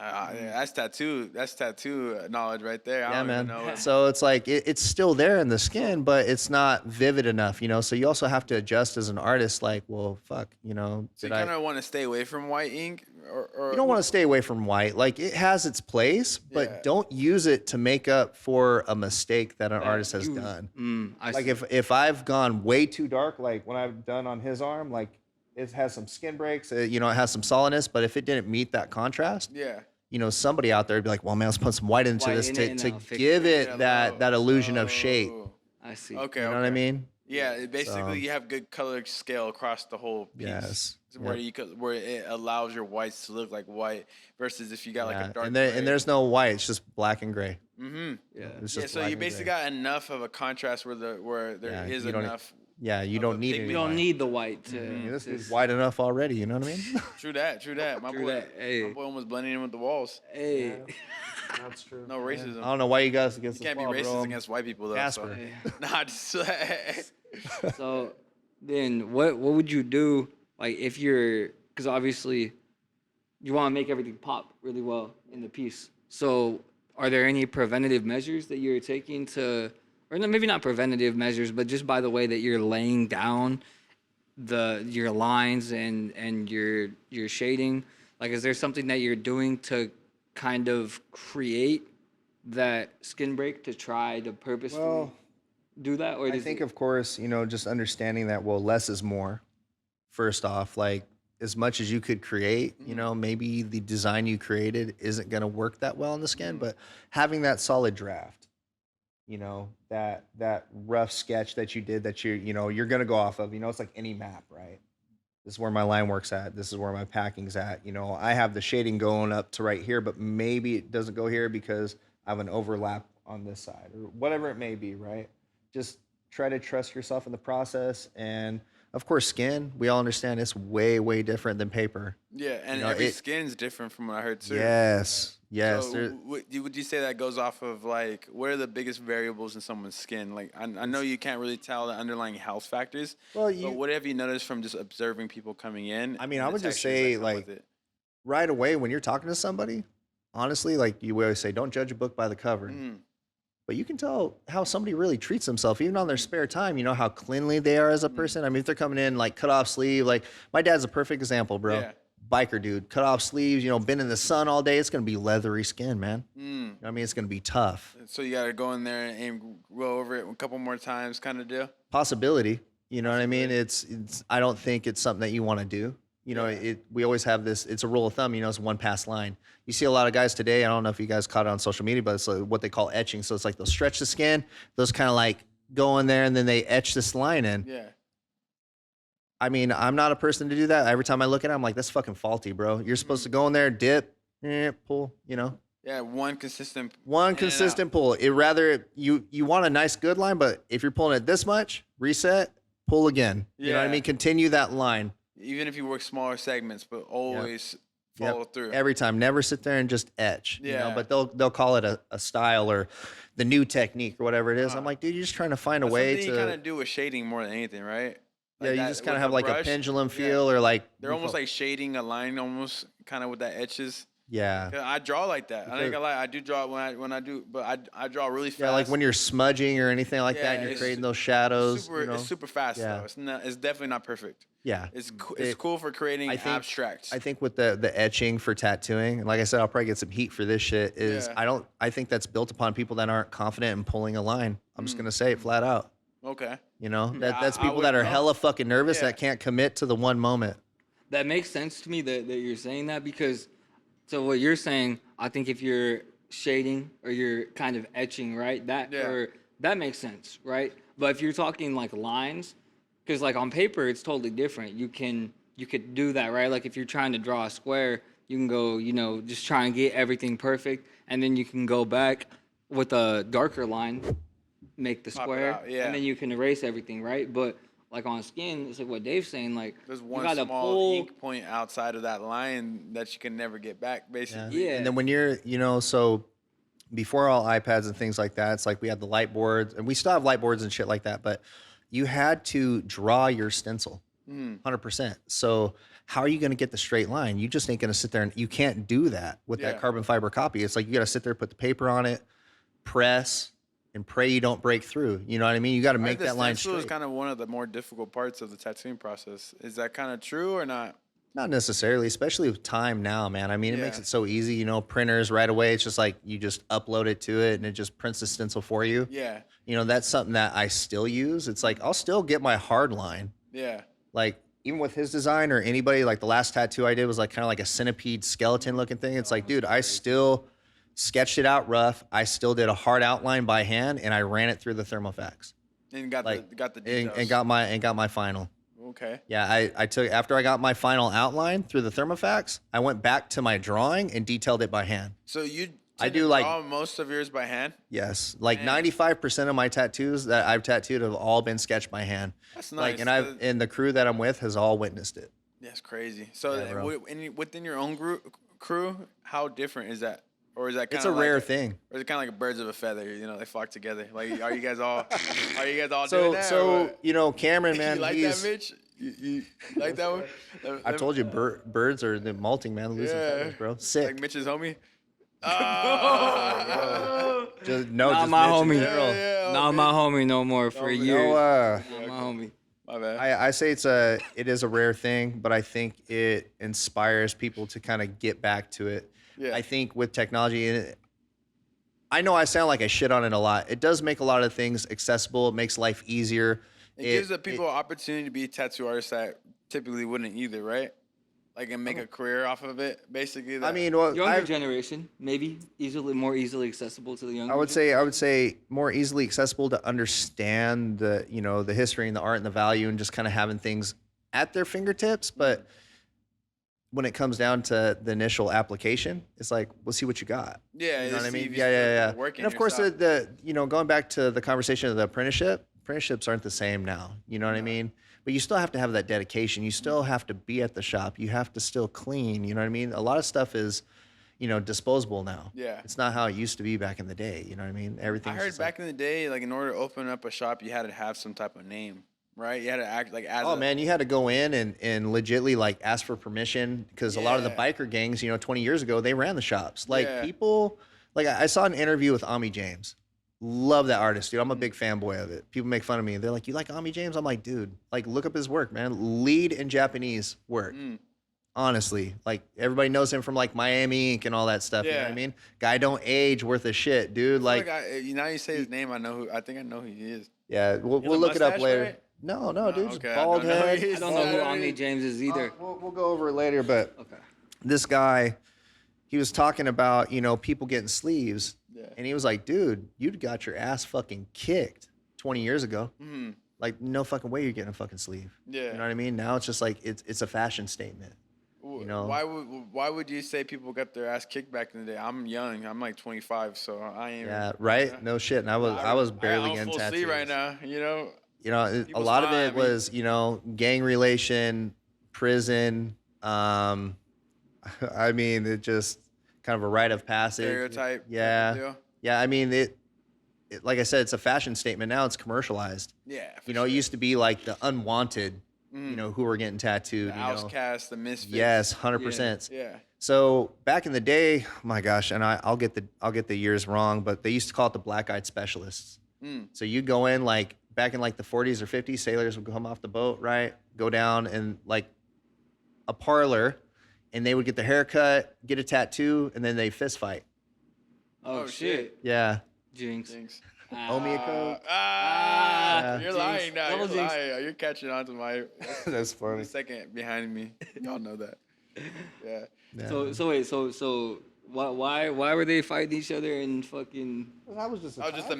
That's tattoo knowledge right there. I Yeah, don't man. even know. So it's like it's still there in the skin, but it's not vivid enough, you know. So you also have to adjust as an artist. Like, well, fuck, you know. So you kind of want to stay away from white ink, or you don't want to stay away from white. Like, it has its place, but don't use it to make up for a mistake that an artist has done. Like if I've gone way too dark, like when I've done on his arm, like it has some skin breaks, you know, it has some solidness, but if it didn't meet that contrast, you know, somebody out there would be like, well, man, let's put some white into this to give it that illusion of shape. I see. Okay. You know what I mean? Yeah, basically you have good color scale across the whole piece. Yes. Where it allows your whites to look like white versus if you got like a dark and there's no white, it's just black and gray. Yeah. It's just So you basically got enough of a contrast where there is enough. Yeah, you don't need it. You don't need the white to. This is white enough already. You know what I mean? True that. My boy almost blending in with the walls. Hey. That's true. No racism. I don't know why you guys against You can't be racist against white people though. Casper. So then what would you do, like, if because obviously you want to make everything pop really well in the piece. So are there any preventative measures that you're taking or maybe not preventative measures, but just by the way that you're laying down your lines and your shading? Like, is there something that you're doing to kind of create that skin break to try to purposefully do that? Or I think, of course, you know, just understanding that, less is more. First off, like, as much as you could create, you know, maybe the design you created isn't going to work that well in the skin, but having that solid draft, you know, that rough sketch that you did that you're going to go off of, you know, it's like any map, right? This is where my line work's at. This is where my packing's at. You know, I have the shading going up to right here, but maybe it doesn't go here because I have an overlap on this side or whatever it may be, right? Just try to trust yourself in the process. And of course, skin, we all understand it's way, way different than paper. Yeah, and you know, every skin's different from what I heard too. Yes. So would you say that goes off of, like, what are the biggest variables in someone's skin? Like, I know you can't really tell the underlying health factors, but what have you noticed from just observing people coming in? I mean, I would just say, like, right away when you're talking to somebody, honestly, like we always say, don't judge a book by the cover. But you can tell how somebody really treats themselves, even on their spare time. You know how cleanly they are as a person. I mean, if they're coming in like cut off sleeve, like my dad's a perfect example, bro. Yeah. Biker dude, cut off sleeves, you know, been in the sun all day. It's going to be leathery skin, man. You know what I mean, it's going to be tough. So you got to go in there and go over it a couple more times kind of deal? Possibility. You know what I mean? It's I don't think it's something that you want to do. You know, we always have this, it's a rule of thumb, you know, it's one pass line. You see a lot of guys today, I don't know if you guys caught it on social media, but it's like what they call etching. So it's like they'll stretch the skin, those kind of like go in there and then they etch this line in. Yeah. I mean, I'm not a person to do that. Every time I look at it, I'm like, that's fucking faulty, bro. You're supposed to go in there, dip, pull, you know? Yeah, one consistent Pull. It rather you want a nice good line, but if you're pulling it this much, reset, pull again. You know what I mean? Continue that line. Even if you work smaller segments, but always follow through. Every time. Never sit there and just etch. Yeah. You know? But they'll call it a style or the new technique or whatever it is. I'm like, dude, you're just trying to find a way to. You kind of do with shading more than anything, right? Like you just kind of have like brush, a pendulum feel or like. They're almost like shading a line almost kind of with that etches. Yeah. I draw like that. I ain't gonna lie. I do draw when I do, but I draw really fast. Yeah, like when you're smudging or anything like that and you're creating those shadows. It's super fast though. It's definitely not perfect. Yeah. It's cool for creating abstract. I think with the etching for tattooing, and like I said, I'll probably get some heat for this shit, I think that's built upon people that aren't confident in pulling a line. I'm just gonna say it flat out. Okay. You know, that's people that are hella fucking nervous that can't commit to the one moment. That makes sense to me that you're saying that because, so what you're saying, I think if you're shading or you're kind of etching, right, that makes sense, right? But if you're talking like lines, because like on paper it's totally different. You could do that, right? Like if you're trying to draw a square, you can go, just try and get everything perfect, and then you can go back with a darker line, make the square, and then you can erase everything, right? But like on skin, it's like what Dave's saying, like there's one small ink point outside of that line that you can never get back, basically. Yeah. And then when you're, so before all iPads and things like that, it's like we had the light boards, and we still have light boards and shit like that, but you had to draw your stencil 100%. So how are you going to get the straight line? You just ain't going to sit there, and you can't do that with that carbon fiber copy. It's like you got to sit there, put the paper on it, press, and pray you don't break through. You know what I mean? You got to make that line straight. The stencil is kind of one of the more difficult parts of the tattooing process. Is that kind of true or not? Not necessarily, especially with time now, man. I mean, it makes it so easy, printers right away. It's just like you just upload it to it and it just prints the stencil for you. Yeah. That's something that I still use. It's like I'll still get my hard line. Yeah. Like even with his design or anybody, like the last tattoo I did was like kind of like a centipede skeleton looking thing. It's like, dude, I still sketched it out rough. I still did a hard outline by hand, and I ran it through the thermofax. And got the details. And got my final. Okay. Yeah, I took after I got my final outline through the thermofax, I went back to my drawing and detailed it by hand. So I do like draw most of yours by hand? Yes. Like 95% of my tattoos that I've tattooed have all been sketched by hand. That's nice. Like, and the crew that I'm with has all witnessed it. That's crazy. So within your own crew, how different is that? Or is that kind of It's a rare thing. Or is it kind of like birds of a feather? They flock together. Like, are you guys all so, doing that? So, Cameron, man, you like that, Mitch? You like that one? I told you, birds are the molting, man. Losing feathers, bro. Sick. Like Mitch's homie? Not my homie. Not my homie no more for years. Not my homie. My bad. I say it is a rare thing, but I think it inspires people to kind of get back to it. Yeah. I think with technology, I know I sound like I shit on it a lot. It does make a lot of things accessible. It makes life easier. It gives the people an opportunity to be tattoo artists that typically wouldn't either, right? Like, and make a career off of it, basically. I mean, younger generation, maybe more easily accessible to the younger. I would say more easily accessible to understand the the history and the art and the value and just kind of having things at their fingertips, but when it comes down to the initial application, it's like, we'll see what you got. Yeah, you know what I mean? Yeah. And of course, going back to the conversation of the apprenticeships aren't the same now. You know what I mean? But you still have to have that dedication. You still have to be at the shop. You have to still clean. You know what I mean? A lot of stuff is, disposable now. Yeah. It's not how it used to be back in the day. You know what I mean? Everything. I heard back in the day, like in order to open up a shop, you had to have some type of name. Right, you had to act like as. Man, you had to go in and legitly like ask for permission because a lot of the biker gangs, 20 years ago, they ran the shops. Like people, like I saw an interview with Ami James. Love that artist, dude. I'm a big fanboy of it. People make fun of me. They're like, "You like Ami James?" I'm like, "Dude, like look up his work, man. Lead in Japanese work." Honestly, like everybody knows him from like Miami Ink and all that stuff. You know what I mean? Guy don't age worth a shit, dude. Like now you say his name, I think I know who he is. Yeah, we'll look it up later. Right? No, dude, just bald head. I don't know who Omni James is either. We'll go over it later, but this guy, he was talking about, people getting sleeves, and he was like, dude, you'd got your ass fucking kicked 20 years ago. like no fucking way you're getting a fucking sleeve. Yeah. You know what I mean? Now it's just like it's a fashion statement. You know, why would you say people got their ass kicked back in the day? I'm young. I'm like 25, so I ain't. Yeah, right. Yeah. No shit. And I was barely I'm getting full tattoos sleeve right now. You know. You know, a People's lot of fine, it I mean- was, you know, gang relation, prison. I mean, it just kind of a rite of passage. Stereotype. Yeah. Deal. Yeah. I mean, it, like I said, it's a fashion statement. Now it's commercialized. Yeah. You know, it used to be like the unwanted, you know, who were getting tattooed. The you know? outcast, the misfits. Yes, 100%. Yeah. So back in the day, oh my gosh, and I'll get the years wrong, but they used to call it the black-eyed specialists. So you go in like back in like the 40s or 50s, sailors would come off the boat, right? Go down and like a parlor, and they would get their hair cut, get a tattoo, and then they fist fight. Oh, shit. Yeah. Jinx. Owe me a coke. You're lying now. Double You're jinx. lying. You're catching on to my That's funny. the second behind me. Y'all know that. Yeah. Yeah. So wait, so why were they fighting each other and fucking? That was just That was just the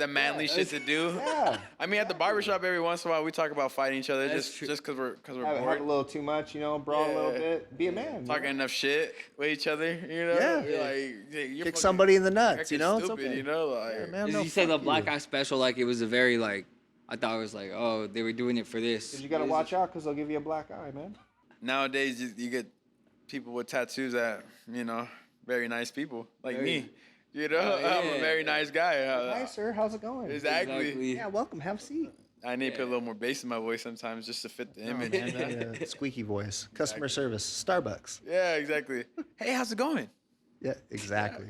manly shit to do. Yeah. I mean, at the barbershop, every once in a while, we talk about fighting each other That's just true. because we're Have a bored. little too much, you know, brawl a little Yeah. bit. Be a man. you Talking know? enough shit with each other, you know? Yeah. You're like, hey, you're Kick fucking somebody in the nuts, you freaking know? It's stupid, okay. you know? Like, Yeah, man, Did no, you say the fuck black you. eye special like it was a very like? I thought it was like, oh, they were doing it for this. 'Cause you gotta watch out, because they'll give you a black eye, man. nowadays, you get people with tattoos that, you know, very nice people, like me. You know, Oh, I'm a yeah. very nice guy. Hi, sir. How's it going? Exactly. Yeah, welcome. Have a seat. I need to put a little more bass in my voice sometimes just to fit the image. Yeah, squeaky voice. Customer service. Starbucks. Yeah, exactly. Hey, how's it going? Yeah, exactly.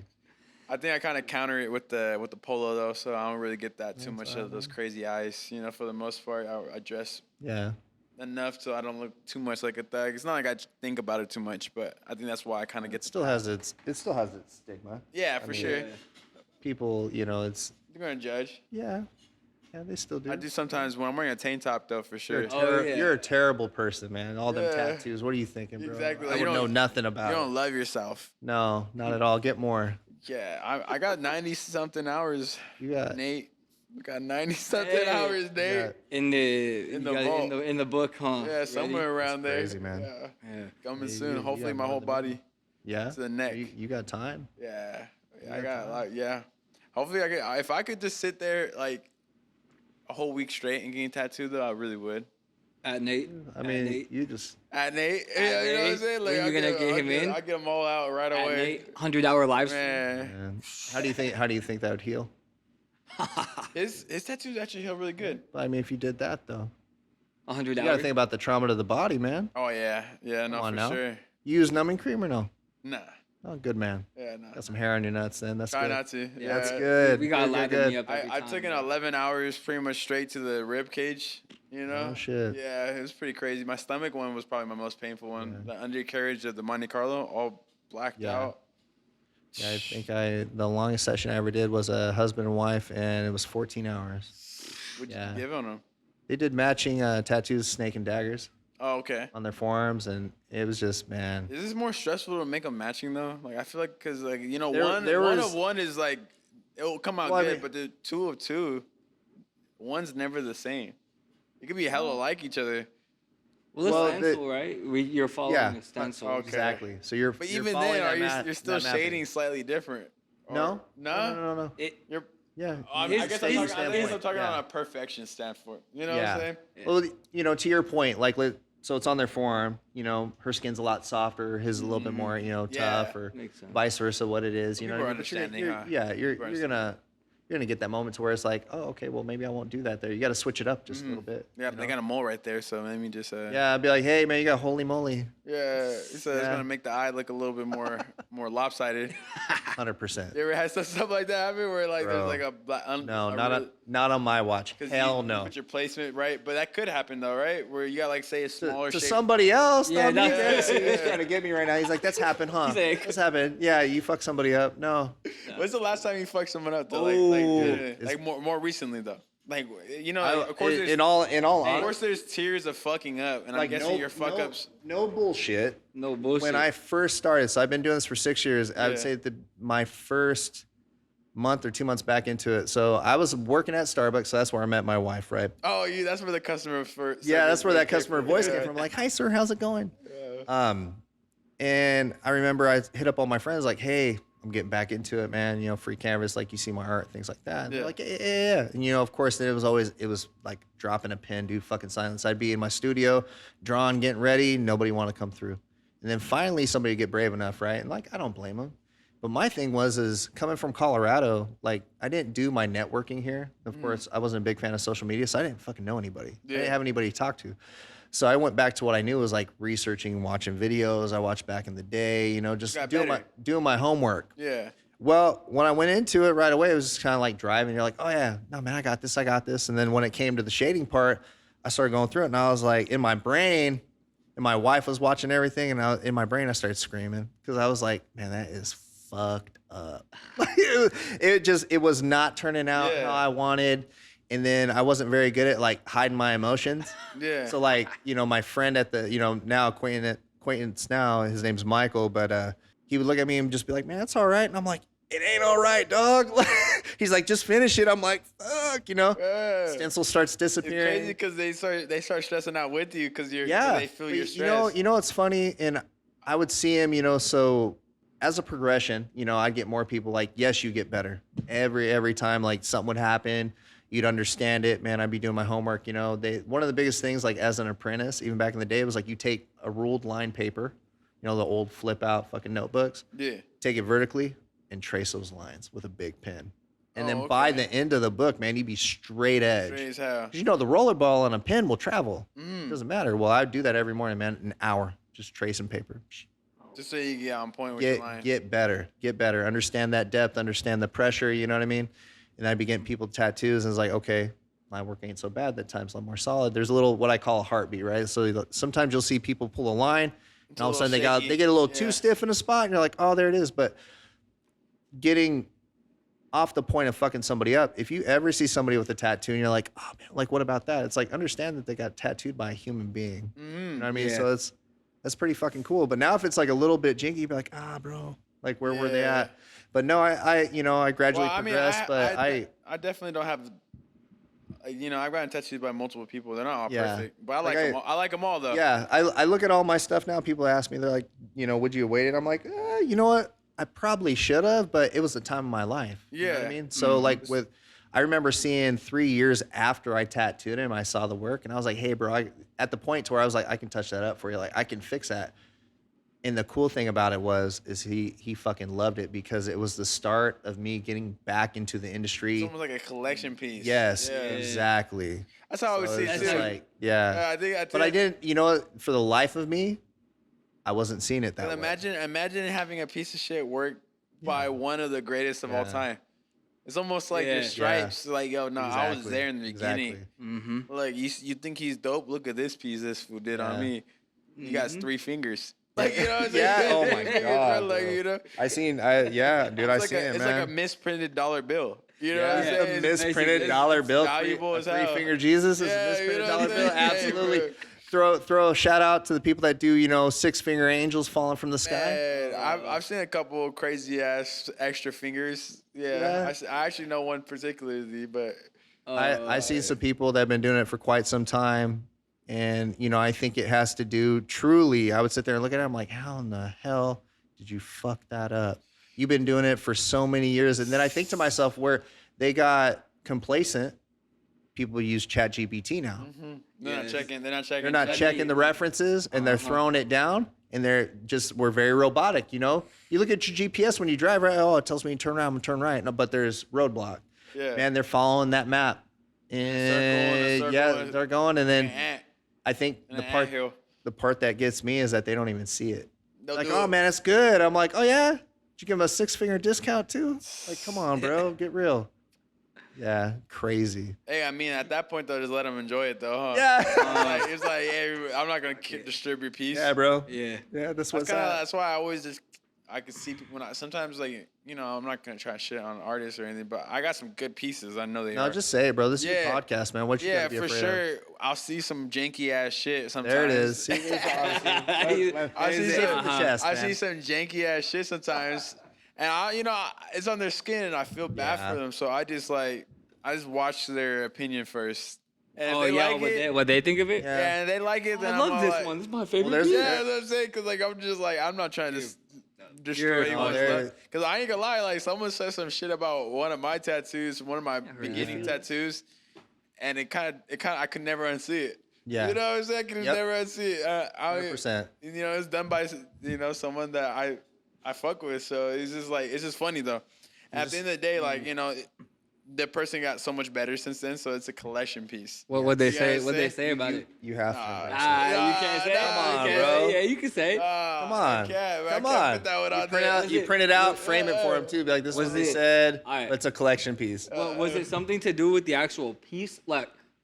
I think I kind of counter it with the polo though, so I don't really get that too much of those crazy eyes. You know, for the most part, I dress Yeah. enough so I don't look too much like a thug. It's not like I think about it too much, but I think that's why I kind of get It still has its stigma. Yeah, for mean, sure. People, you know, it's You're gonna judge. yeah, they still do. I do sometimes when I'm wearing a tank top though, for sure. You're a terrible person, man. All them Yeah. tattoos. What are you thinking, bro? Exactly. I Like, would you know don't- nothing about You it. don't love yourself. No, not at all. Get more. Yeah, I got 90 something hours. You got Nate, we got 90 something Hey. hours, Nate. got- in the In you the got it vault. in the book, huh? Yeah, Ready? somewhere around there. crazy, man. Yeah. Yeah. Coming You- soon. you Hopefully, got my more whole than body. yeah. To the neck. You got time. Yeah, You I got got a time. lot. Yeah, hopefully I could. If I could just sit there like a whole week straight and getting tattooed, though, I really would. At Nate. I At mean, Nate. you just At Nate, yeah, you know what I'm Nate? saying? When you I gonna get him in? I get them all out right At away. Nate. 100-hour live stream. Man, man. How do you think that would heal? his tattoos actually heal really good. I mean, if you did that though, 100 you gotta hours. think about the trauma to the body, man. Oh yeah, no, Come on for now. sure. You use numbing cream or no? Nah, Oh, good man. yeah, no. Got some hair on your nuts then. That's Try good. not to. Yeah, That's good. We got Good, lather good, me up every I time. took in 11 hours pretty much straight to the rib cage. You know? Oh, shit. Yeah, it was pretty crazy. My stomach one was probably my most painful one. The undercarriage of the Monte Carlo, all blacked Yeah. out. Yeah, I think the longest session I ever did was a husband and wife, and it was 14 hours. What'd Yeah. you give on them? They did matching tattoos, snake and daggers, Oh, okay. on their forearms, and it was just, man. Is this more stressful to make them matching though? Like I feel like because like you know There one was- of one is like it will come out Well, I good, mean- but the two of two, one's never the same. It could be hella like each other. Well, it's Well, stencil, right? You're following Yeah. a stencil. Okay. Exactly. So you're. But you're even following then, that are you math- you're still that mapping. shading slightly different? Or- No. No. No. You're. Yeah. I His guess staging I'm talking yeah. on a perfection standpoint. You know what Yeah. I'm saying? Well, you know, to your point, like, so it's on their forearm. You know, her skin's a lot softer, his is a little bit more, you know, Yeah. tough, or Makes sense. vice versa. What it is, you know. People what are I mean? But you're- understanding, you're- huh? Yeah, People are you're gonna get that moment to where it's like, oh, okay, well, maybe I won't do that there. You got to switch it up just Mm-hmm. a little bit. Yeah, you they know? got a mole right there, so maybe just Yeah, I'd be like, hey, man, you got holy moly, Yeah, he said it's Yeah. gonna make the eye look a little bit more lopsided. 100%. You ever had stuff like that happen where like Bro. there's like a black? No, not on my watch. 'cause Hell you no. put your placement right, but that could happen though, right? Where you got like say a smaller To shape. somebody else. Yeah, not me. that's- See, he's trying to get me right now. He's like, that's happened, huh? He's like- That's happened. Yeah, you fuck somebody up. No. When's the last time you fucked someone up? Though? Ooh. Like more recently though. Like you know, I- of course there's in all of honesty, course there's tiers of fucking up, and I'm guessing your fuck ups. No bullshit. No bullshit. When I first started, so I've been doing this for 6 years. I would Yeah. say that my first month or 2 months back into it. So I was working at Starbucks, so that's where I met my wife, right? Oh, that's where the customer first. Yeah, that's where that customer voice came from. Like, hi, sir, how's it going? And I remember I hit up all my friends like, hey, I'm getting back into it, man. You know, free canvas, like you see my art, things like that. And they're like, yeah. And, you know, of course, it was like dropping a pen, dude, fucking silence. I'd be in my studio, drawing, getting ready. Nobody want to come through. And then finally somebody would get brave enough, right? And like, I don't blame them. But my thing is coming from Colorado, like I didn't do my networking here. Of course, I wasn't a big fan of social media, so I didn't fucking know anybody. I didn't have anybody to talk to. So I went back to what I knew was like researching, watching videos I watched back in the day, you know, just doing my homework. Yeah. Well, when I went into it right away, it was just kind of like driving. You're like, oh yeah, no man, I got this. And then when it came to the shading part, I started going through it, and I was like, in my brain, and my wife was watching everything, and in my brain I started screaming because I was like, man, that is fucked up. it was not turning out how I wanted. And then I wasn't very good at like hiding my emotions. Yeah. So like, you know, my friend at the, you know, now acquaintance now, his name's Michael, but he would look at me and just be like, man, that's all right. And I'm like, it ain't all right, dog. He's like, just finish it. I'm like, fuck, you know. Stencil starts disappearing. It's crazy because they start stressing out with you because they feel your stress. You know what's funny? And I would see him, you know, so as a progression, you know, I'd get more people like, yes, you get better. Every time like something would happen, you'd understand it, man. I'd be doing my homework, you know. One of the biggest things, like as an apprentice, even back in the day, was like you take a ruled line paper, you know, the old flip out fucking notebooks. Yeah. Take it vertically and trace those lines with a big pen. And then by the end of the book, man, you'd be straight edge. Straight as hell. You know, the rollerball on a pen will travel. It doesn't matter. Well, I'd do that every morning, man, an hour, just tracing paper. Just so you get on point with your line. Get better. Understand that depth, understand the pressure, you know what I mean? And I'd be getting people tattoos, and it's like, okay, my work ain't so bad. That time's a lot more solid. There's a little, what I call a heartbeat, right? So sometimes you'll see people pull a line, and all of a sudden they get a little too stiff in a spot, and you're like, oh, there it is. But getting off the point of fucking somebody up, if you ever see somebody with a tattoo and you're like, oh man, like what about that? It's like, understand that they got tattooed by a human being. You know what I mean? So that's pretty fucking cool. But now if it's like a little bit jinky, you'd be like, bro, like where were they at? But no, I gradually progressed, but I definitely don't have, you know, I've gotten tattooed by multiple people. They're not all perfect, but I like them all. I like them all though. Yeah, I look at all my stuff now. People ask me, they're like, you know, would you have waited? I'm like, you know what? I probably should have, but it was the time of my life. You know what I mean? So like I remember seeing 3 years after I tattooed him, I saw the work, and I was like, hey, bro, at the point to where I was like, I can touch that up for you. Like, I can fix that. And the cool thing about it is he fucking loved it because it was the start of me getting back into the industry. It's almost like a collection piece. Yes, exactly. That's how I always see it too. Like, but I didn't, you know, for the life of me, I wasn't seeing it that way. Imagine having a piece of shit work by one of the greatest of all time. It's almost like your stripes. Like, yo, no, I was there in the beginning. Like, you think he's dope? Look at this piece this fool did on me. He got 3 fingers. Like, you know what I'm saying? Oh my god. Like, you know? I seen it, man. It's like a misprinted dollar bill. You know what I'm saying? A misprinted dollar bill. Valuable as hell. 3-finger Jesus is a misprinted dollar bill. Absolutely. Throw a shout out to the people that do, you know, 6-finger angels falling from the sky. Man, I've seen a couple of crazy ass extra fingers. Yeah. I actually know one particularly, but I see some people that have been doing it for quite some time. And, you know, I think it has to do truly, I would sit there and look at it. I'm like, how in the hell did you fuck that up? You've been doing it for so many years. And then I think to myself, where they got complacent, people use ChatGPT now. They're not checking the references, and they're throwing it down, and we're very robotic, you know? You look at your GPS when you drive, right? Oh, it tells me to turn around and turn right. No, but there's roadblock. Yeah. Man, they're following that map. And they're going, and then I think the part that gets me is that they don't even see it. Like, oh man, it's good. I'm like, oh yeah? Did you give them a 6-finger discount too? Like, come on, bro, get real. Yeah, crazy. Hey, I mean, at that point though, just let them enjoy it though, huh? Yeah. It's like, hey, I'm not gonna distribute peace. Yeah, bro. Yeah. That's why I always I could see people sometimes, like, you know, I'm not gonna try shit on artists or anything, but I got some good pieces. I know they are. No, just say it, bro. This is your podcast, man. What you gotta be for afraid sure. of? I'll see some janky ass shit sometimes. There it is. See, I see some janky ass shit sometimes, And it's on their skin, and I feel bad Yeah. for them. So I just watch their opinion first. And if Oh they yeah, like what they think of it? Yeah. yeah, and they like it, then I I'm love all this like, one. This is my favorite. there's- piece. Yeah, that's what I'm saying. Cause like I'm just like I'm not trying to destroy you're- anyone's they're- life. Cause I ain't gonna lie, like someone said some shit about one of my tattoos, one of my heard beginning that. tattoos, and it kind of I could never unsee it. Yeah. You know what I'm saying? I could Yep. never unsee it. 100%. It's done by someone that I fuck with. So it's just funny though. And at the end of the day, like the person got so much better since then. So it's a collection piece. What they You say? gotta What they say- say about it? You have to. You can't say. Come it. on, You can't bro. say- Yeah, you can say. it. Come on. I can't Come I can't on. put that one You out print there. out, you print it out, frame it for him too. Be like, this is Was what they it- said. Alright. But it's a collection piece. Was it something to do with the actual piece,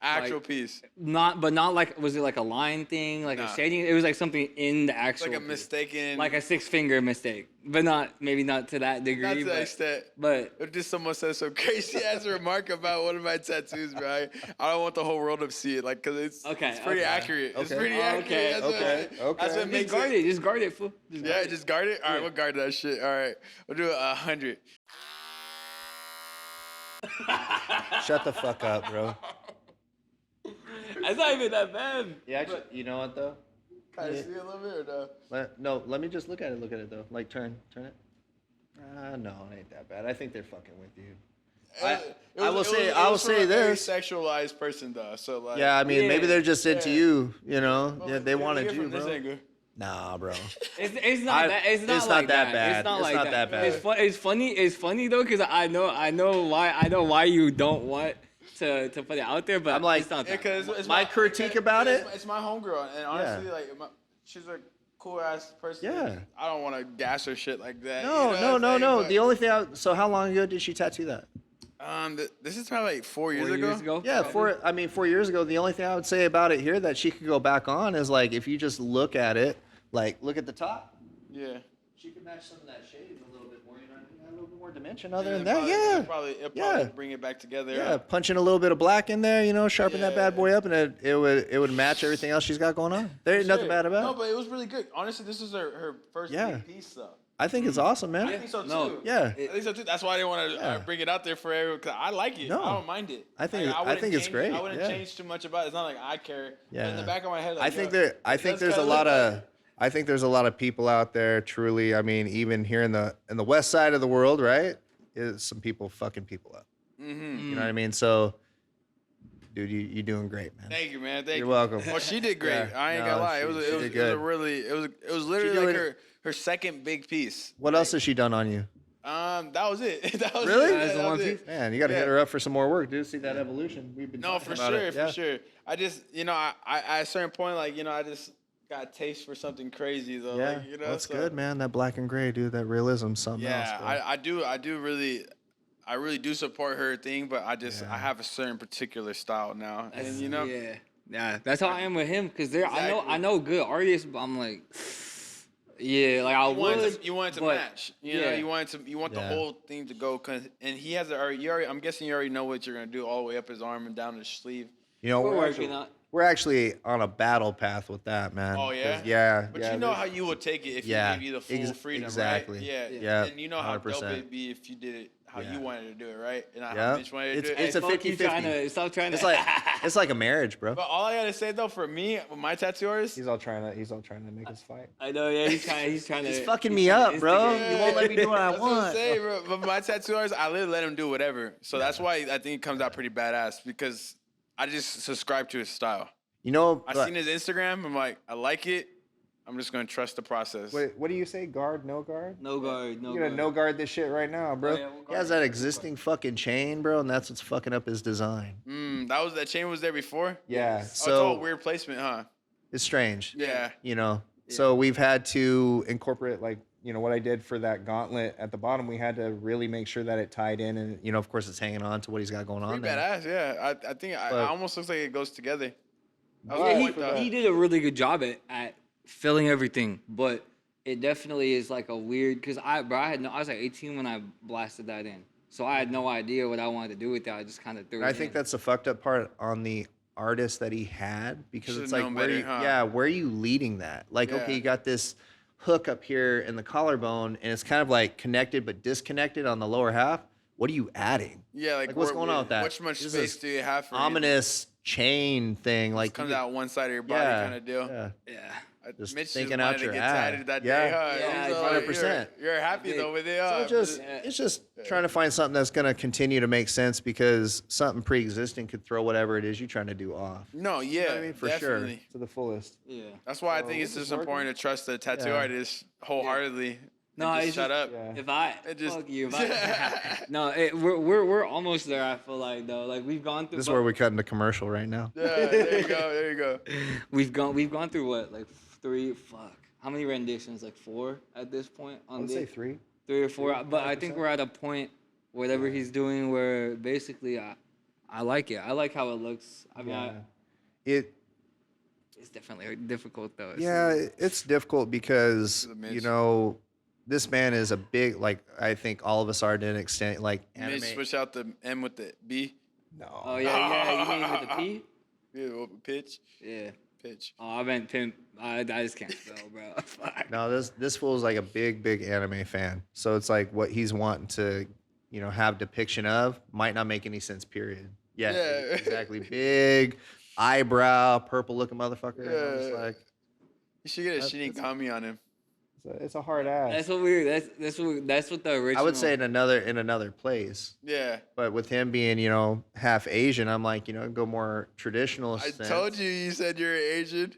Actual like, piece. not like was it like a line thing, like Nah. a shading? It was like something in the actual. Like a piece. mistaken. Like a 6-finger mistake, but maybe not to that degree. Not to that but, extent. but If just someone says some crazy ass remark about one of my tattoos, bro, I don't want the whole world to see it, like, cause it's pretty accurate. It's Okay. pretty Okay. accurate. That's Okay. What, that's what just makes guard it. it. Just guard it, fool. Just Yeah, guard it. just guard it. All right, we'll guard that shit. All right, we'll do 100. Shut the fuck up, bro. That's not even that bad. Yeah, actually, you know what though? Can I see it a little bit or no? No, let me just look at it. Look at it though. Like turn it. No, it ain't that bad. I think they're fucking with you. I will say a very this. sexualized person though, so like. Yeah, I mean, maybe Yeah. they're just into Yeah. you. You know, Well, yeah, they wanted from you, this bro. angle. Nah, bro. It's not that. It's not it's like not that bad. It's not It's like not that bad. It's funny. It's funny though, cause I know why you don't want to put it out there, but I'm like- it's not Yeah, that. cause it's My critique about it- It's my homegirl, and honestly, like, she's a cool ass person. Yeah. I don't want to gas her shit like that. No, you know what I'm no. saying? The only thing. So how long ago did she tattoo that? This is probably like 4 years 4 ago. years ago. Yeah, probably. 4 years ago. The only thing I would say about it here that she could go back on is like if you just look at it, like look at the top. Yeah. She could match some of that shade a little bit more. You know, a little bit more dimension. Other And than then that, yeah. It'll probably Yeah. bring it back together. Yeah, punching a little bit of black in there, you know, sharpen that bad Yeah. boy up, and it would match everything else she's got going on. There ain't nothing bad about No, it. but it was really good. Honestly, this is her first Yeah. big piece, though. I think it's awesome, man. I think so too. No. Yeah. I think so too. That's why I didn't want to Yeah. bring it out there for everyone. Cause I like it. No. I don't mind it. I think- Like, I wouldn't think it's change- great, I wouldn't yeah. change too much about it. It's not like I care. But in the Yeah. back of my head, like, I think there's a lot of people out there. Truly, I mean, even here in the west side of the world, right? Is some people fucking people up. Mm-hmm. You know what I mean? So, dude, you doing great, man. Thank you, man. Thank You're you. welcome. Well, she did great. Yeah. I ain't No, gonna lie. she It was did a good. really it was literally doing like it- her second big piece. What else has she done on you? That was it. That was Really? it. That's That the was one it. piece? Man, you got to hit Yeah. her up for some more work, dude. See that evolution. We've been No, talking for about sure, it. Yeah. for sure. I just, I at a certain point, like, I just got a taste for something crazy though. Yeah, Like, that's so- good, man. That black and gray, dude. That realism, something else. Yeah, bro. I really do support her thing, but I have a certain particular style now, and Yeah, that's how I am with him. Cause I Exactly. know good artists, but I'm like, yeah, like I would. you want it to but- match. You know, yeah. you want the Yeah. whole thing to go. And he has I'm guessing you already know what you're gonna do all the way up his arm and down his sleeve. You know, We're we're working actually, on. we're actually on a battle path with that, man. Oh, yeah? 'Cause- Yeah. But yeah, you know there's- how you would take it if Yeah, he gave you the full freedom, exactly. right? Yeah, Yeah, And you know how dope 100%. it'd be if you did it how Yeah. you wanted to do it, right? And not Yeah. how Mitch wanted to do it. It's a Fuck you 50-50. Stop trying to. It's like a marriage, bro. But all I gotta say though, for me, with my tattoo artist, He's all trying to make us fight. I know. Yeah, he's trying to. He's fucking me up, bro. instigate. You won't let me do what I That's what I'm want. saying, bro. But my tattoo artist, I literally let him do whatever. So that's why I think it comes out pretty badass because I just subscribe to his style. You know, I seen his Instagram. I'm like, I like it. I'm just gonna trust the process. what do you say? Guard, no guard? No guard. You're gonna no guard this shit right now, bro. Oh, yeah, we'll He has guard that it. existing fucking chain, bro, and that's what's fucking up his design. That chain was there before. Yeah. Oh, it's all So weird placement, huh? it's strange. Yeah. You know. So we've had to incorporate like, you know, what I did for that gauntlet at the bottom, we had to really make sure that it tied in and, you know, of course it's hanging on to what he's got going on Pretty there. badass, yeah. I think it But- almost looks like it goes together. I was But- like, Yeah, what he the- did a really good job at filling everything, but it definitely is like a weird because I was like 18 when I blasted that in, so I had no idea what I wanted to do with that. I just kind of threw it. I think in. that's the fucked up part on the artist that he had because Should've it's like known where better, you, huh? yeah, where are you leading that? Like, Yeah. okay, you got this hook up here in the collarbone, and it's kind of like connected but disconnected on the lower half. What are you adding? Yeah, Like what's going on with that? How much This space is do you have for ominous chain thing? Like it comes you out one side of your body kind of deal. Yeah. Yeah. Just Mitch thinking just out wanted to your get ass. tatted that Yeah. day, huh? Yeah, He's like, 100%. You're happy though with it, So huh? it's just trying to find something that's going to continue to make sense, because something pre-existing could throw whatever it is you're trying to do off. No, You yeah, know what I mean? For definitely. sure, to the fullest. Yeah. That's why I So think it's this just is important to trust the tattoo Yeah. artist wholeheartedly. No, and just it's shut just- up. Yeah. If I It just- fuck you, if I, no, we're almost there. I feel like though, like we've gone through. This is where we cut into commercial right now. Yeah, there you go. There you go. We've gone through what, like 3? Fuck, how many renditions? Like 4 at this point I on would this. say 3. 3 or 4. But I 5%. think we're at a point, whatever he's doing, where basically I like it. I like how it looks. I mean, it's definitely difficult though. It's difficult because The Mitch. you know, this man is a big, like, I think all of us are to an extent, like anime. Mitch, switch out the M with the B. No. Oh yeah, you mean with the P? Yeah, pitch. Yeah. Pitch. Oh, I meant pimp. I just can't spell, bro. Fuck. No, this fool is like a big anime fan. So it's like what he's wanting to, you know, have depiction of might not make any sense. Period. Yeah. Exactly. Big eyebrow, purple looking motherfucker. And I'm just like, You should get a That's- Shinigami on him. it's a hard ass. That's what we're. That's what the original. I would say in another place. Yeah. But with him being, you know, half Asian, I'm like, you know, go more traditional. I sense. told you said you're Asian.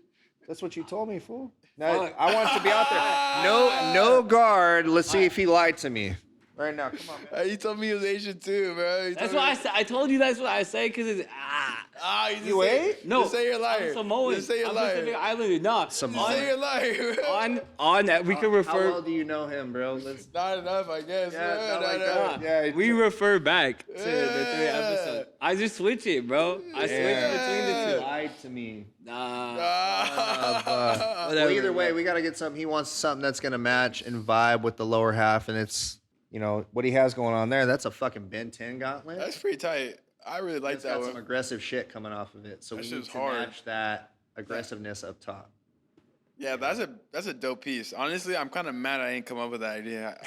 That's what you told me, fool. Now, Fuck. I want to be out there. No guard. Let's see if he lied to me. Right now, come on, man. You told me he was Asian too, bro. That's what I said. I told you that's what I say because it's You just You say, ate? no. Just say you're a liar. I'm Samoan. Just say you're a I'm liar. Pacific Islander. No. Just say you're a liar. Bro. On that we could How refer. well do you know him, bro? Let's Not enough, I guess. Yeah, bro. not like enough. that. Yeah, we refer back to the 3 Yeah. episodes. I just switch it, bro. I switch between the 2. lied to me. Nah. Ah. Well, either way, we got to get something. He wants something that's going to match and vibe with the lower half, and it's, you know, what he has going on there. That's a fucking Ben 10 gauntlet. That's pretty tight. I really like It's that got some one. aggressive shit coming off of it, so That we need shit's to hard. match that aggressiveness up top. Yeah, that's a dope piece. Honestly, I'm kind of mad I didn't come up with that idea.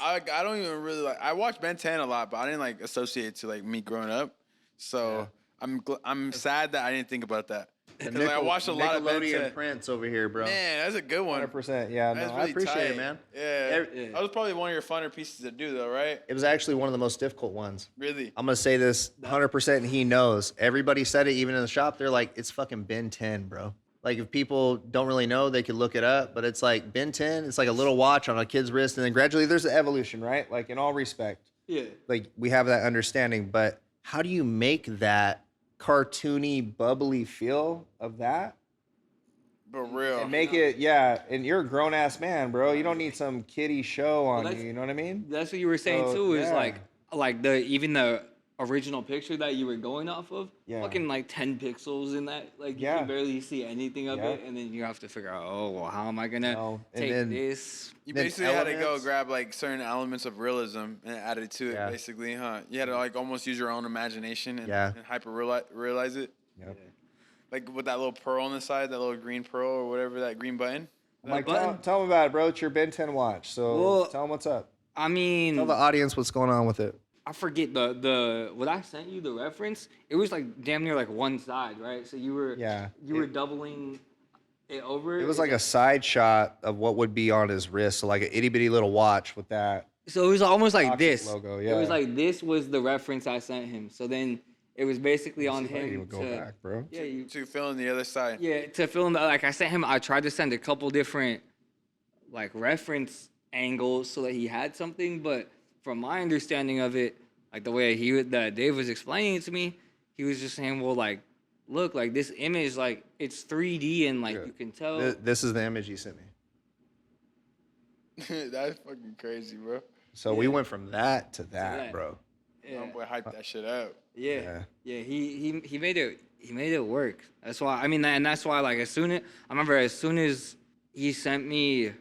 I don't even really like. I watched Ben 10 a lot, but I didn't like associate it to like me growing up. So I'm sad that I didn't think about that. Because like, I watched a lot of Ben 10. Nickelodeon Prince over here, bro. Man, that's a good one. 100%. Yeah, no, That's I really appreciate tight. it, man. Yeah. Yeah. That was probably one of your funner pieces to do, though, right? It was actually one of the most difficult ones. Really? I'm gonna say this 100%, and he knows. Everybody said it, even in the shop. They're like, "It's fucking Ben 10, bro." Like, if people don't really know, they could look it up. But it's like Ben 10. It's like a little watch on a kid's wrist, and then gradually there's an evolution, right? Like in all respect, Yeah. like we have that understanding. But how do you make that cartoony, bubbly feel of that? But real. And make it, yeah. And you're a grown ass man, bro. You don't need some kiddie show on that's- you. You know what I mean? That's what you were saying So, too. Is yeah. like the original picture that you were going off of. Yeah. Fucking like 10 pixels in that. Like you Yeah. can barely see anything of Yeah. it, and then you have to figure out, oh well, how am I gonna No, and take then- this? You then basically had to go elements. grab like certain elements of realism and add it to it, Yeah. basically, huh? You had to like almost use your own imagination and, Yeah. and hyper realize it. Yep. Like with that little pearl on the side, that little green pearl or whatever, that green button. Mike, button? tell them about it, bro. It's your Ben 10 watch. So Well, tell them what's up. I mean, Tell the audience what's going on with it. I forget the what I sent you the reference. It was like damn near like one side, right? So you were It- doubling it over. It was like a side shot of what would be on his wrist. So like an itty bitty little watch with that. So it was almost like Toxic this. logo, It was yeah. like this was the reference I sent him. So then it was basically on See if I can him even go to back, bro. yeah you To fill in the other side. yeah to film. Like I sent him. I tried to send a couple different like reference angles so that he had something. But from my understanding of it, like the way that Dave was explaining it to me, he was just saying, well, like look, like this image, like it's 3D and like Yeah. you can tell. This is the image he sent me. That's fucking crazy, bro. So we went from that to that, that. bro. Yeah. My boy hyped that shit out. Yeah, yeah. He made it work. That's why. I mean, and that's why. Like as soon as he sent me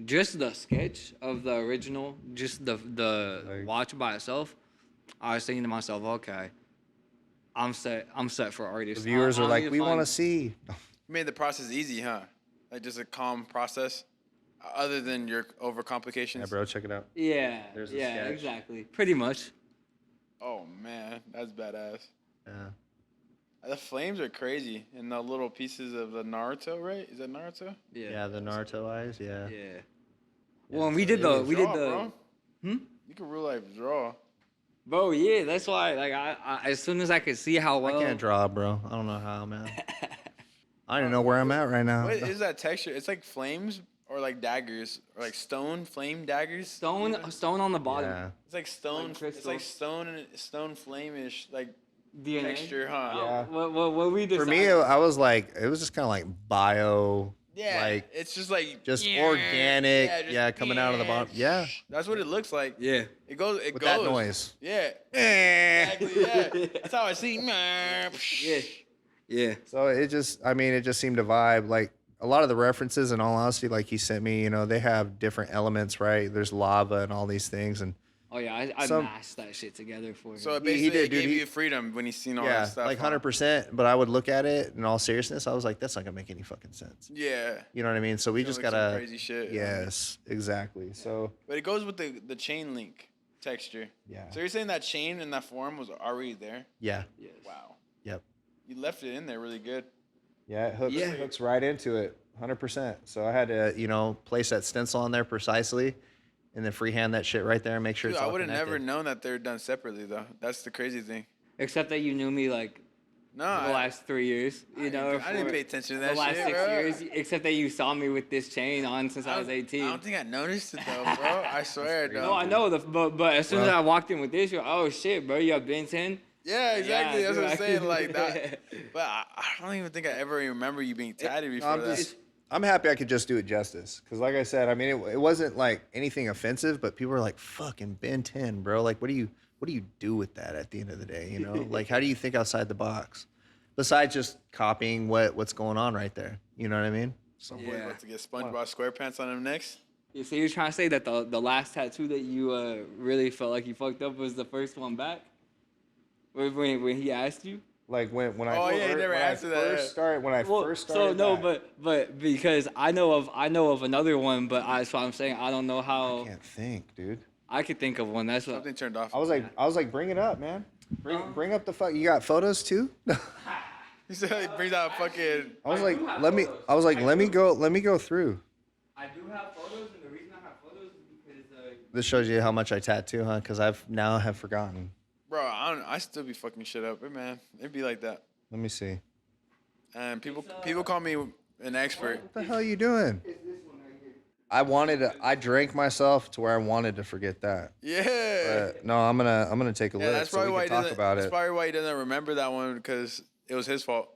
just the sketch of the original, just the Like- watch by itself, I was thinking to myself, okay, I'm set for The artists. viewers I are need like, to we want to find- see. You made the process easy, huh? Like just a calm process. Other than your overcomplications. Yeah, bro, check it out. Yeah. There's a Yeah. sketch. Exactly. Pretty much. Oh man, that's badass. Yeah. The flames are crazy, and the little pieces of the Naruto, right? Is that Naruto? Yeah. Yeah, the Naruto eyes. Yeah. Yeah. Well, and we did the Bro. Hmm? You can real life draw. Bro, yeah, that's why. Like, I as soon as I could see how well. I can't draw, bro. I don't know how, man. I don't even know where I'm at right now. What is that texture? It's like flames or like daggers or like stone flame daggers. Stone on the bottom. Yeah. It's like stone. Like It's like crystals. stone flame-ish like DNA. texture, huh? Yeah. What we For decided. me, I was like, it was just kind of like bio, Yeah. like It's just like just organic. Yeah, just Yeah, coming out of the bottom. Yeah, That's what it looks like. Yeah. It goes. It with goes. that noise. Yeah. Exactly. Yeah. That's how I see. Yeah. Yeah. So it just seemed to vibe. Like a lot of the references, in all honesty, like he sent me, they have different elements, right? There's lava and all these things, and Oh yeah, I mashed that shit together for him. So it He basically did, dude. gave you freedom when he's seen all yeah, that stuff. like huh? 100%. But I would look at it in all seriousness. I was like, that's not gonna make any fucking sense. Yeah. You know what I mean? So we Sounds just like some gotta. crazy shit. Yes, exactly. So But it goes with the chain link texture. yeah, So you're saying that chain in that form was already there? yeah, Yes. Wow. yep, You left it in there really good. yeah. It hooks, Yeah. hooks right into it, 100%. So I had to, place that stencil on there precisely, and then freehand that shit right there and make sure Dude, it's I all would have never connected. known that they're done separately though. That's the crazy thing. Except that you knew me like No, the last 3 years. I didn't pay attention to that the last shit, 6 bro. years. Except that you saw me with this chain on since I was I 18. don't think I noticed it though, bro. I swear, crazy. though. No, I know but as soon as Well- I walked in with this, you're oh shit, bro, you have Ben 10. Yeah, exactly. Yeah, That's what I'm dude, saying. Like that. But I don't even think I ever remember you being tatted before that. I'm happy I could just do it justice. Because like I said, I mean, it wasn't like anything offensive, but people were like, fucking Ben 10, bro. Like, what do you do with that at the end of the day? Like, how do you think outside the box? Besides just copying what's going on right there. You know what I mean? Some boy Yeah. about to get SpongeBob SquarePants on him next. So you're trying to say that the last tattoo that you really felt like you fucked up was the first one back? When he asked you? Like when I Oh, yeah, he never answered that. first started So no, back, but because I know of another one, but that's what I'm saying. I don't know I how can't think, dude. I could think of one. That's what. Something turned off. I was like, bring it up, man. Bring up the fuck. You got photos too? He said he brings out fucking. I was like, do have let me. photos. I was like, I let me do. go through. I do have photos, and the reason I have photos is because This shows you how much I tattoo, huh? Because I've now have forgotten. Bro, I still be fucking shit up. Hey, man, it'd be like that. Let me see. And people call me an expert. What the hell are you doing? I drank myself to where I wanted to forget that. Yeah. But no, I'm gonna take a Yeah, look that's so probably we why can he talk doesn't. about That's it. probably why he doesn't remember that one because it was his fault.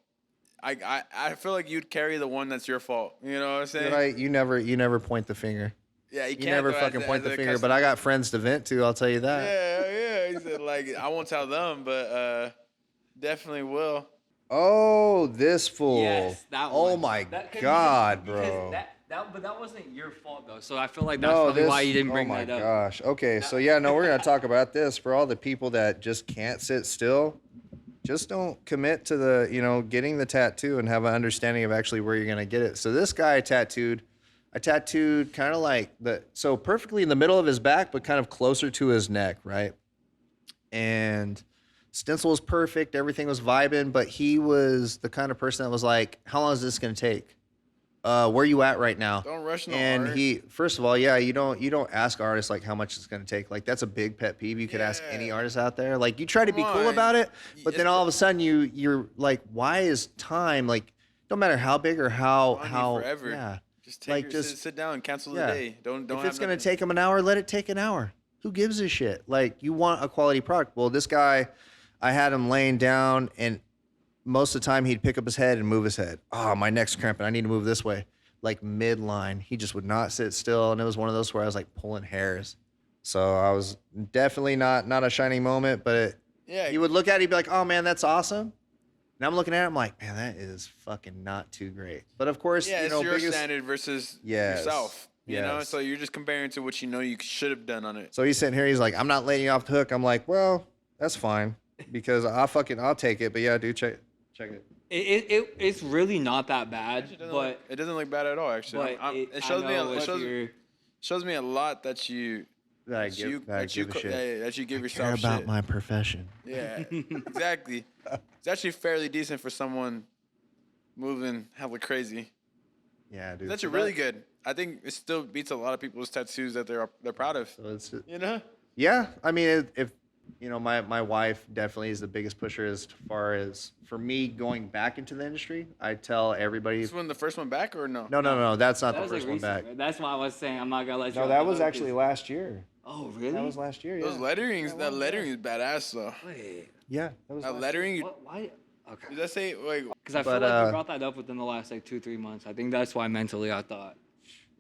I feel like you'd carry the one that's your fault. You know what I'm saying? Right? You never point the finger. Yeah, You never fucking point the finger. But I got friends to vent to. I'll tell you that. Yeah. He said like I won't tell them, but definitely will. Oh, this fool. yes, that Oh one. my That- 'cause God, because bro. But that wasn't your fault though. So I feel like that's No, probably this. why you didn't bring oh my that up. gosh. Okay, so yeah, no, we're gonna talk about this for all the people that just can't sit still. Just don't commit to the, getting the tattoo and have an understanding of actually where you're gonna get it. So this guy I tattooed kind of like so perfectly in the middle of his back, but kind of closer to his neck, right? And stencil was perfect, everything was vibing, but he was the kind of person that was like, how long is this gonna take? Where you at right now? Don't rush no And art. he, first of all, yeah, you don't ask artists like how much it's gonna take. Like that's a big pet peeve. You could ask any Yeah. artist out there. Like you try to be Come cool on. about it, but It's then all of a sudden you're like, why is time like? No matter how big or how forever. yeah. Just take like, sit down and cancel yeah. the day. Don't If have it's gonna nothing. take him an hour, let it take an hour. Who gives a shit? Like you want a quality product. Well, this guy, I had him laying down, and most of the time he'd pick up his head and move his head. Oh, my neck's cramping. I need to move this way. Like midline, he just would not sit still, and it was one of those where I was like pulling hairs. So I was definitely not a shining moment, but Yeah. he would look at it, he'd be like, "Oh man, that's awesome." And I'm looking at it, I'm like, "Man, that is fucking not too great." But of course, Yeah, you it's know, your biggest. standard versus Yes. yourself. You know, Yes. so you're just comparing to what you know you should have done on it. So he's sitting here, he's like, "I'm not letting you off the hook." I'm like, "Well, that's fine because I'll take it." But yeah, dude, check Check it. It's really not that bad, but it doesn't look bad at all. Actually, but it I shows me. know It if shows, you're- shows me a lot that you That I give a shit. that you give Care yourself about shit. my profession. Yeah, exactly. It's actually fairly decent for someone moving hella crazy. Yeah, dude. It's actually really good. I think it still beats a lot of people's tattoos that they're proud of. So it's You know? yeah. I mean, if you know, my wife definitely is the biggest pusher as far as for me going back into the industry. I tell everybody. This one the first one back or no? No. That's not that the was like first one recent, back. right? That's why I was saying I'm not gonna let you. No, off that the was hook, actually 'cause- last year. Oh really? That was last year. Yeah. Those letterings, that lettering is badass though. Wait. Yeah, that was That last lettering, What? Why? Okay. does that say like? Because I feel But, like you brought that up within the last like 2-3 months. I think that's why mentally I thought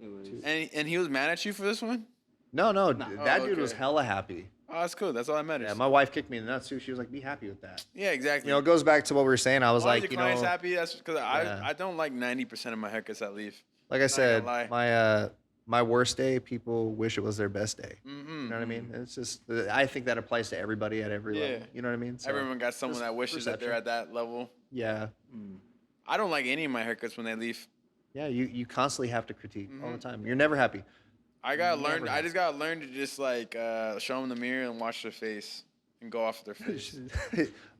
it was. And he was mad at you for this one? No, that dude was okay. hella happy. Oh, that's cool. That's all that matters. Yeah, my wife kicked me in the nuts too. She was like, "Be happy with that." Yeah, exactly. You know, it goes back to what we were saying. I was as long as like, your you know, client's happy. That's because Yeah. I don't like 90% of my haircuts that leave. like I said, lie. my worst day, people wish it was their best day. Mm-hmm. You know what I mean? It's just, I think that applies to everybody at every level. You know what I mean? So, Everyone got someone just that wishes that they're perception. at that level. Yeah, I don't like any of my haircuts when they leave. yeah. You constantly have to critique all Mm-hmm. the time. You're never happy. I gotta learn. Never I just gotta learn to just like show them the mirror and watch their face and go off their face.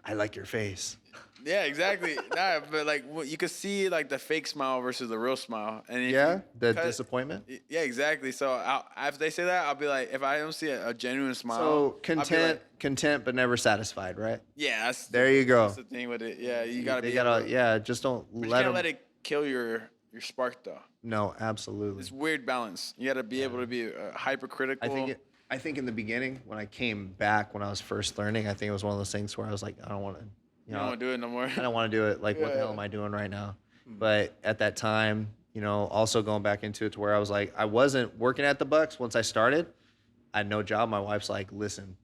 I like your face. Yeah, exactly. Nah, but like you could see like the fake smile versus the real smile. And if Yeah, you the cut- disappointment. Yeah, exactly. So if they say that, I'll be like, if I don't see a genuine smile, So I'll be like, content, but never satisfied, right? yeah, that's There you go. That's the thing with it. Yeah, you gotta They be. gotta, able- yeah. Just don't but you let can't them. let it kill your spark though. No, absolutely. It's weird balance. You gotta be able to be hypercritical. I think in the beginning when I came back when I was first learning, I think it was one of those things where I was like, I don't want to, you don't want to do it no more. I don't want to do it. Like, what the hell am I doing right now? But at that time, you know, also going back into it to where I was like, I wasn't working at the Bucks once I started. I had no job. My wife's like, listen,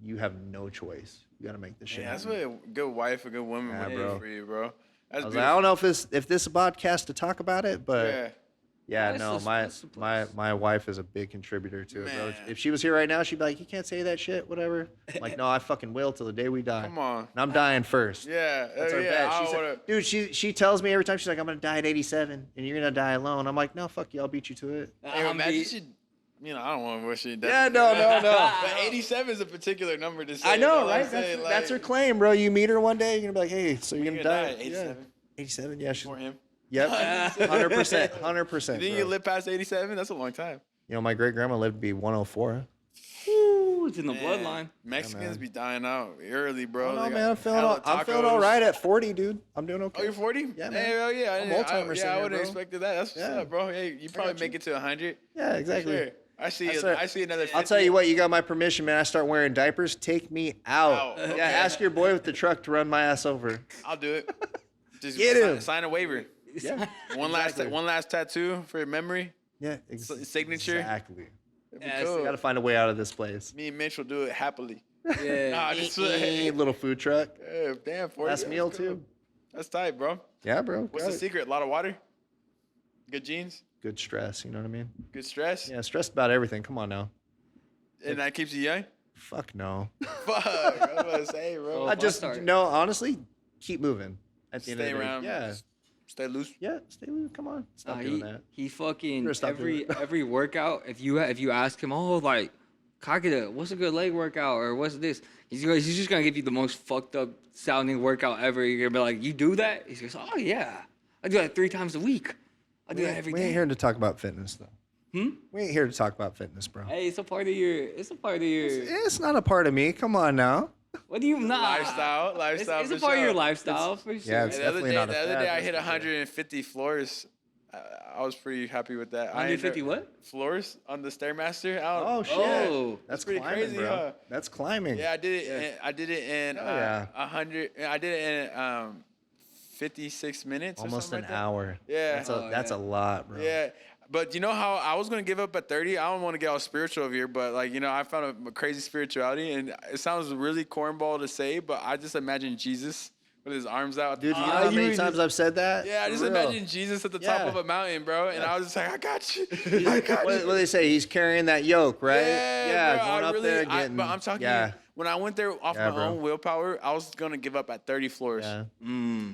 you have no choice. You gotta make this shit. Yeah, that's happen. what a good wife, a good woman Yeah, would bro. do for you, bro. That's I was like, I don't know if this is a podcast to talk about it, but Yeah. yeah, That's no, just- my that's the plus. my wife is a big contributor to it, bro. Man. If she was here right now, she'd be like, you can't say that shit, whatever. I'm like, no, I fucking will till the day we die. Come on. And I'm dying first. Yeah. That's our yeah. bet. I She don't said, wanna, dude, she tells me every time, she's like, I'm gonna die at 87 and you're gonna die alone. I'm like, no, fuck you, I'll beat you to it. Hey, imagine she, I don't want to wish she does. Yeah, no. But 87 is a particular number to say. I know, you what I'm right? saying? That's her Like, claim, bro. You meet her one day, you're gonna be like, hey, so you're gonna die at 87 Yeah. 87, yeah, she's for him. yep, 100%, 100%. You think you live past 87? That's a long time. You know, my great grandma lived to be 104. Ooh, it's in the Man, bloodline. Mexicans man. be dying out early, bro. Oh, no, They got man, I'm feeling hella I'm feeling tacos. all right at 40, dude. I'm doing okay. Oh, you're 40? Yeah, man. Hey, oh, yeah. I'm old-timer I senior, wouldn't bro. expected that. That's what's Yeah. up, bro. Hey, you probably got make you. it to 100. Yeah, exactly. Sure. I see another 50. I'll tell you what, you got my permission, man. I start wearing diapers. Take me out. Out, okay. Yeah, ask your boy with the truck to run my ass over. I'll do it. Just Get him. Sign a waiver. Yeah, One last tattoo for your memory. yeah, Signature? Exactly. That'd be Yeah, cool. Got to find a way out of this place. Me and Mitch will do it happily. Yeah. Nah, just Little food truck. damn, 40. Last that's meal cool. too. That's tight, bro. Yeah, bro. What's got the it. secret? A lot of water? Good jeans? Good stress. You know what I mean? Good stress? Yeah, stressed about everything. Come on now. And that keeps you young? Fuck no. Fuck. I was about to say, bro. Oh, I if I just start- no. Honestly, keep moving. At the end Stay of the day. around. Yeah. Stay loose. Yeah. Stay moving. Come on. Stop doing that. He fucking Better stop doing it. every workout. If you ask him, oh, like, Kakita, what's a good leg workout or what's this? He's just gonna give you the most fucked up sounding workout ever. You're gonna be like, you do that? He goes, oh yeah, I do that 3 times a week. I do that every We ain't day. here to talk about fitness though. Hmm? We ain't here to talk about fitness, bro. Hey, it's a part of your. It's not a part of me. Come on now. What do you not? Lifestyle. It's a for part of your sure. lifestyle for sure. Yeah, it's The other definitely day, not a the other fad, day I that's hit for sure. 150 floors. I was pretty happy with that. I ain't 150 what? floors on the stairmaster? Oh shit. Oh. That's pretty climbing, crazy, bro. huh? That's climbing. Yeah, I did it. I did it in Hell yeah. 100. I did it in 56 minutes. Almost or something an like that. hour. Yeah. That's a lot, bro. Yeah. But you know how I was gonna give up at 30? I don't want to get all spiritual over here, but like, you know, I found a crazy spirituality, and it sounds really cornball to say, but I just imagine Jesus with his arms out. Dude, you know how you many were times I've said that? Yeah, I For just real. imagine Jesus at the top Yeah. of a mountain, bro, and I was just like, I got you. I got What you. do they say? He's carrying that yoke, right? Yeah, bro, going I up really, there getting. but I'm talking Yeah. when I went there off my own willpower, I was gonna give up at 30 floors. Yeah.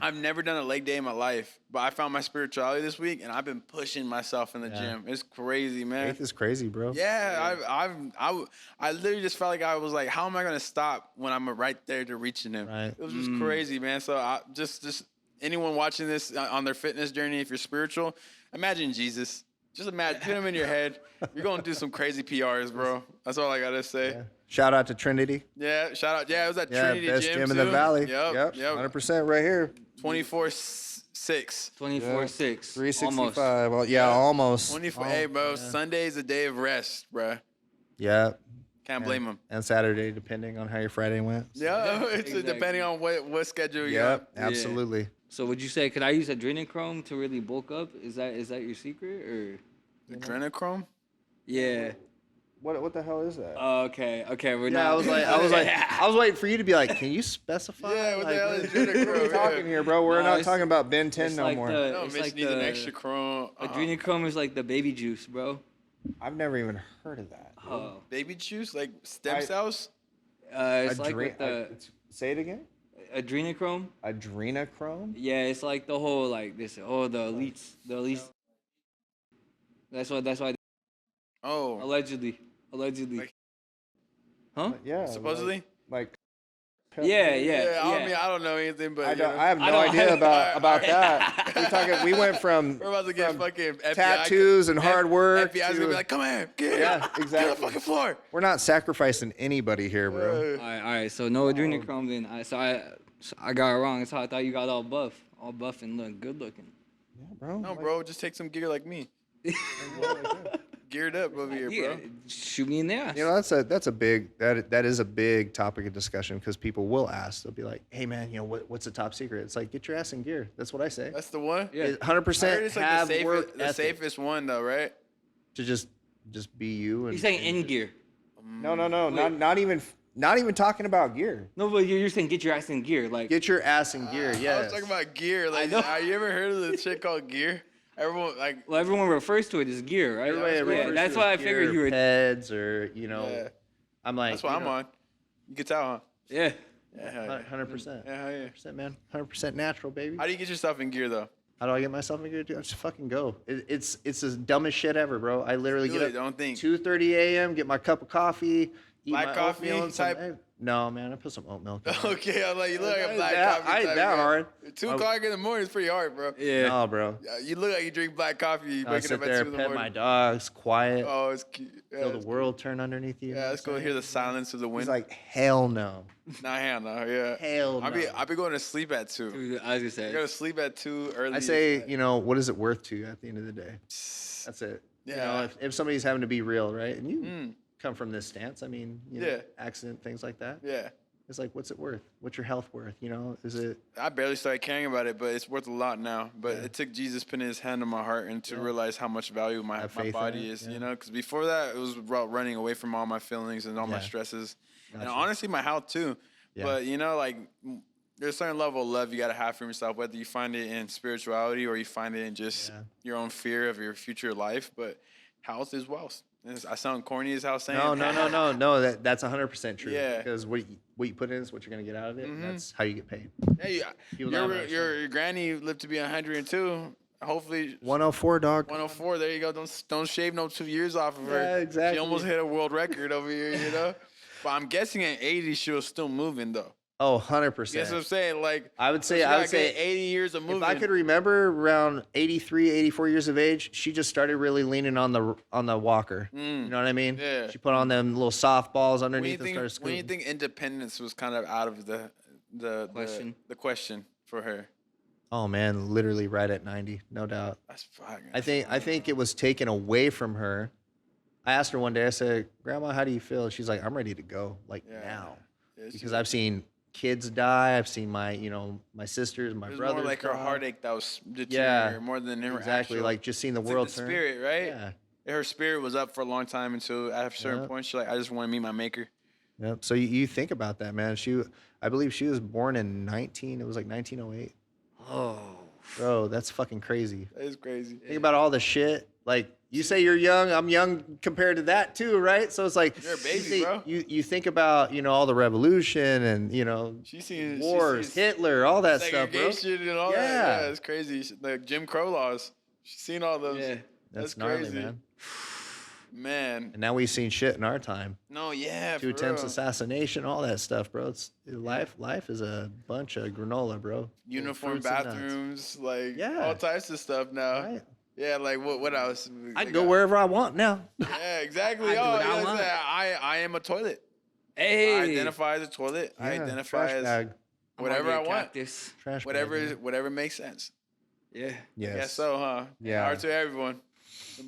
I've never done a leg day in my life, but I found my spirituality this week, and I've been pushing myself in the gym. It's crazy, man. Faith is crazy, bro. Yeah, I literally just felt like I was like, how am I gonna stop when I'm right there to reaching him? Right. It was just crazy, man. So I just anyone watching this on their fitness journey, if you're spiritual, imagine Jesus. Just imagine, put him in your head. You're gonna do some crazy PRs, bro. That's all I gotta say. Yeah. Shout out to Trinity. Yeah, shout out. Yeah, it was at Yeah, Trinity best Gym gym in too. the valley. Yep. 100% right here. 24/6. 24/6. 365. Well, yeah, almost. 24. Hey, bro. Sunday's a day of rest, bro. Yeah. Can't blame him. And Saturday, depending on how your Friday went. Yeah, it's Exactly. depending on what schedule you Yep, got. absolutely. So would you say, could I use adrenochrome to really bulk up? Is that your secret or? Adrenochrome? Yeah. What the hell is that? Okay. We're Yeah, not. I was waiting for you to be like, can you specify? Yeah, what the Like, hell is what are we adrenochrome? talking here, bro? We're No, not it's- talking about Ben 10 it's no like more. No, it's Mitch like needs an the extra chrome. adrenochrome is like the baby juice, bro. I've never even heard of that. Oh. Baby juice, like stem cells. It's like with the Say it again. adrenochrome. Adrenochrome? Yeah, it's like the whole like this. Oh, the elites. That's why. Oh, Allegedly. Like- Huh? Yeah. supposedly. Like Yeah. I mean, I don't know anything, but I have no don't- idea about that. We went from we're about to get fucking FBI, tattoos and hard work. FBI's gonna to- be like, come here, get Yeah, Get on exactly. the fucking floor. We're not sacrificing anybody here, bro. All right. So no adrenochrome then. I got it wrong. That's how I thought you got all buff and look good looking. Yeah, bro. No, bro, just take some gear like me. Geared up over here, Yeah, bro. shoot me in the ass. You know, that's a big that is a big topic of discussion because people will ask. They'll be like, "Hey, man, you know what's the top secret?" It's like, get your ass in gear. That's what I say. That's the one. Yeah. 100% It's like have the work safest, the ethic safest one though, right? to just be you. And, You're saying and in just- gear. No, not even talking about gear. No, but you're saying get your ass in gear. Like Get your ass in gear. I Yes. was talking about gear. Like, know. have you ever heard of the shit called gear? Everyone like. well, everyone refers to it as gear, right? Everybody refers That's to why I it as figured gear, you were. heads or Yeah. I'm like That's what you I'm know, on. You can tell, huh? Yeah. Yeah, hell yeah. 100%. Yeah, hell yeah. 100%, man. 100% natural, baby. How do you get yourself in gear though? How do I get myself in gear? Dude, I just fucking go. It's the dumbest shit ever, bro. I literally Do get it, up don't think. 2:30 a.m., get my cup of coffee, eat Black my coffee oatmeal and some type? egg. No, man, I put some oat milk in it. Okay, I'm like, you look like a black that- coffee. I ain't type that guy. hard. 2 o'clock in the morning is pretty hard, bro. Yeah. No, bro. Yeah, you look like you drink black coffee. I Waking sit up at there, 2 in the pet my morning. dogs, quiet, Oh, it's cute. Yeah, feel it's the world turn underneath you. cute. Yeah, let's go hear the silence of the wind. He's like, hell no. Nah, hell no. Yeah. Hell no. I be going to sleep at 2. Dude, I was gonna I say. go to sleep at 2 early. I say, you know, what is it worth to you at the end of the day? That's it. You Yeah. know, if somebody's having to be real, right? And you come from this stance, I mean, you know, Yeah. accident, things like that. Yeah. It's like, what's it worth? What's your health worth? You know, is it? I barely started caring about it, but it's worth a lot now. But it took Jesus putting his hand on my heart and to realize how much value my Have faith in body it, is, yeah. you know? Because before that, it was about running away from all my feelings and all my Yeah. stresses. And Gotcha. honestly, my health too. Yeah. But, you know, like, there's a certain level of love you got to have for yourself, whether you find it in spirituality or you find it in just your own fear of your future life. But health is wealth. And I sound corny as hell saying No. That's 100% true. Yeah. Because what you put in is what you're gonna get out of it. And that's how you get paid. Hey, People don't understand. your granny lived to be 102. Hopefully, 104, dog. 104. There you go. Don't shave no 2 years off of her. Yeah, exactly. She almost hit a world record over here, you know. But I'm guessing at 80 she was still moving though. Oh, Guess what I'm 100%. saying? Like I would say, she I got would say, good 80 years of moving. if I could remember, around 83, 84 years of age, she just started really leaning on the walker. You know what I mean? Yeah. She put on them little softballs when you underneath and think started when you scooting. think independence was kind of out of the Question. the question for her. Oh man, literally right at 90, no doubt. That's fucking. I think it was taken away from her. I asked her one day. I said, "Grandma, how do you feel?" She's like, "I'm ready to go, like Yeah. now," Yeah, because I've seen kids die. I've seen my sisters, my it was brothers. more like her die. heartache that was deteriorating her more than her Exactly, actual, like just seeing the it's like world the turn. spirit, right? Yeah. Her spirit was up for a long time until at a certain Yeah. point, she's like, I just want to meet my maker. Yep. So you think about that, man. I believe she was born in 1908. Oh. Bro, that's fucking crazy. That is crazy. Think about all the shit. Like you say you're young. I'm young compared to that too, right? So it's like You're a baby, bro. You think about all the revolution and wars, Hitler, all that stuff, bro. Segregation and all that. Yeah, it's crazy. Like Jim Crow laws. She's seen all those. Yeah. That's crazy, gnarly, man. Man. And now we've seen shit in our time. No, yeah. 2 attempts assassination, all that stuff, bro. Life is a bunch of granola, bro. Uniform bathrooms, like Yeah. all types of stuff now. Right. Yeah, like what else? I can go wherever I want now. Yeah, exactly. I do what I want. I am a toilet. Hey. I identify as a toilet. I Yeah, identify trash as bag. whatever I want. Cactus. Trash Whatever bag, man. whatever makes sense. Yeah. Yes. Guess so, huh? Yeah. Hard to everyone.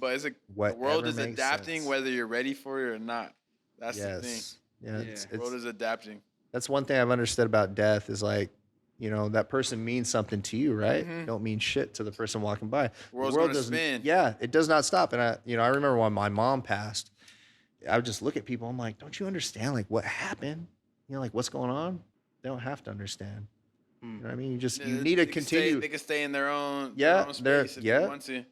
But the Whatever world is makes adapting sense. whether you're ready for it or not. That's the thing. Yes. Yeah. The world is adapting. That's one thing I've understood about death is like, that person means something to you, right? Don't mean shit to the person walking by. World's the world gonna doesn't. spin. Yeah, it does not stop. And I remember when my mom passed, I would just look at people. I'm like, don't you understand like what happened? Like what's going on? They don't have to understand. You know what I mean? You need to continue. They can stay in their own, Yeah, their own space if yeah. they want to.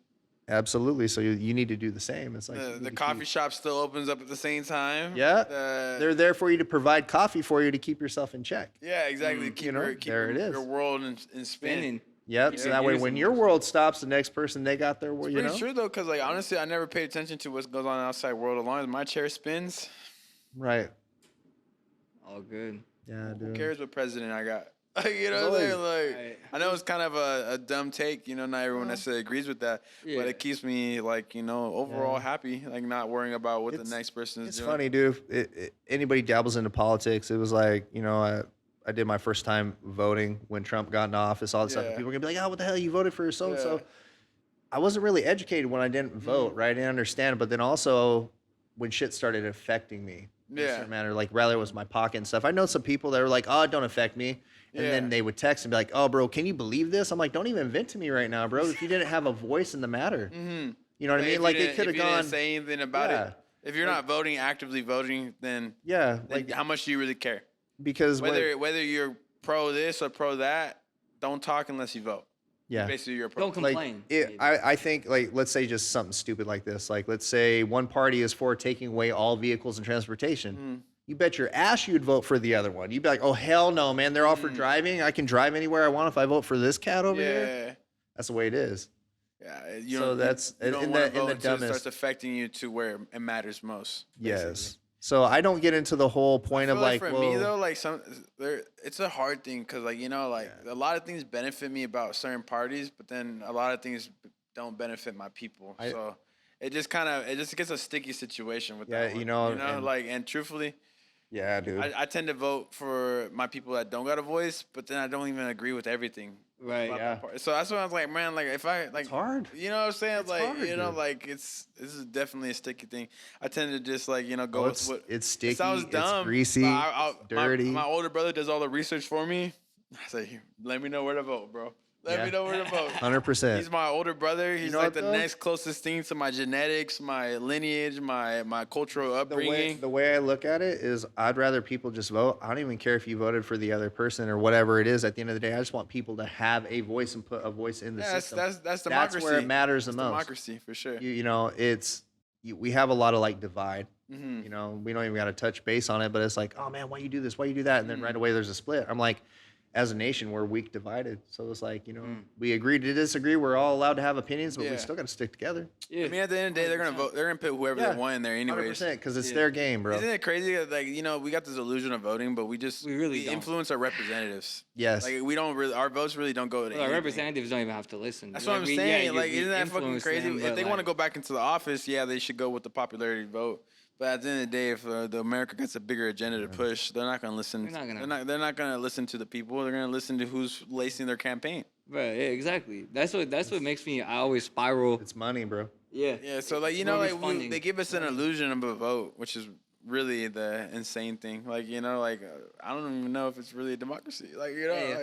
Absolutely. So you need to do the same. It's like The coffee shop still opens up at the same time. Yeah, The- they're there for you to provide coffee for you to keep yourself in check. yeah, exactly. Keep there it is. your world in spinning. Spinning. Yep. Keep So it that way, when using your it. world stops, the next person they got their world. Pretty true though, because like honestly, I never paid attention to what goes on outside world. As long as my chair spins, Right. All good. Yeah, who dude. cares what president I got? You know what I'm saying? Like, Right. I know it's kind of a dumb take. Not everyone necessarily agrees with that, Yeah. but it keeps me like overall happy, like not worrying about what the next person is It's doing. funny, dude. Anybody dabbles into politics, it was like, I did my first time voting when Trump got in office, all this stuff. And Yeah. people are going to be like, oh, what the hell? You voted for so-and-so. Yeah. I wasn't really educated when I didn't vote, right? I didn't understand. But then also when shit started affecting me in a Yeah. certain manner, like rather it was my pocket and stuff. I know some people that were like, oh, it don't affect me. And then Yeah. they would text and be like, oh, bro, can you believe this? I'm like, don't even vent to me right now, bro. If you didn't have a voice in the matter. Mm-hmm. You know what I mean? Like it could have If you gone. didn't say anything about Yeah. it. If you're not voting, actively voting, then Yeah. then Like, how much do you really care? because Whether you're pro this or pro that, don't talk unless you vote. yeah. Basically, you're a pro. Don't complain. maybe. I think, like, let's say just something stupid like this. Like, let's say one party is for taking away all vehicles and transportation. You bet your ass you'd vote for the other one. You'd be like, oh, hell no, man. They're all for driving. I can drive anywhere I want if I vote for this cat over here. Yeah. That's the way it is. Yeah, So that's you don't in want the- to vote in the until it dumbest- starts affecting you to where it matters most. Yes. So I don't get into the whole point of like, for well, me though, like it's a hard thing because like a lot of things benefit me about certain parties, but then a lot of things don't benefit my people. So it just gets a sticky situation with that. Yeah, one, and truthfully. yeah, dude. I tend to vote for my people that don't got a voice, but then I don't even agree with everything. Right. about Yeah. that part. So that's why I was like, man, like if I like, It's hard. You know what I'm saying? It's like, hard, dude. like this is definitely a sticky thing. I tend to just like, go Oh, with what. it's sticky. It sounds dumb. It's greasy. but It's dirty. My older brother does all the research for me. I say, let me know where to vote, bro. Let me know where to vote. 100%. He's my older brother. He's know like what, the though? next closest thing to my genetics, my lineage, my cultural upbringing. The way I look at it is I'd rather people just vote. I don't even care if you voted for the other person or whatever it is. At the end of the day, I just want people to have a voice and put a voice in the system. That's democracy. That's where it matters the That's most. democracy for sure. We have a lot of like divide. Mm-hmm. We don't even got to touch base on it, but it's like, oh man, why you do this? Why you do that? And then right away there's a split. I'm like, as a nation, we're weak divided. So it's like, we agree to disagree. We're all allowed to have opinions, but we Yeah. still got to stick together. Yeah. I mean, at the end of the day, they're gonna vote. They're gonna put whoever Yeah. they want in there, anyways. 100%, because it's their game, bro. Isn't it crazy that like we got this illusion of voting, but we really don't. influence our representatives. Yes. Like we don't really, our votes really don't go to Well, our anything. representatives don't even have to listen. That's what I'm Like, saying. you- Like, you isn't that fucking influence crazy? them, If but, they want to like, go back into the office, yeah, they should go with the popularity vote. But at the end of the day, if the America gets a bigger agenda to push, they're not gonna listen. They're not gonna listen to the people. They're gonna listen to who's lacing their campaign. Right, yeah, exactly. That's what makes me. I always spiral. It's money, bro. Yeah. Yeah, so like Whoever's funding. they give us an illusion of a vote, which is really the insane thing. Like I don't even know if it's really a democracy. Like Yeah.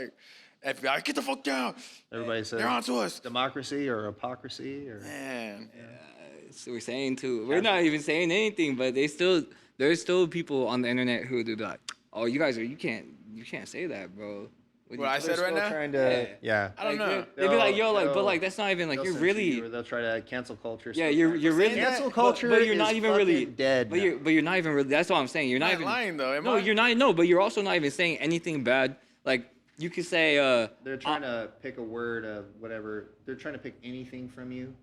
like FBI, get the fuck down. Everybody says They're on to us. democracy or hypocrisy or Man, So we're saying too. We're not even saying anything, but there's still people on the internet who do like, oh, you can't say that, bro. with What each I other. said right Still now? trying to, yeah. I don't know. They'd be like, yo, like, but They'll- like that's not even like they'll you're censor you, really. or they'll try to cancel culture. Yeah, stuff. you're really Cancel but- culture but you're not is even really fucking dead But now. you're not even really. That's what I'm saying. You're not I'm even lying though. Am No, I? you're not. No, but you're also not even saying anything bad. Like you could say, They're trying to pick a word of whatever. They're trying to pick anything from you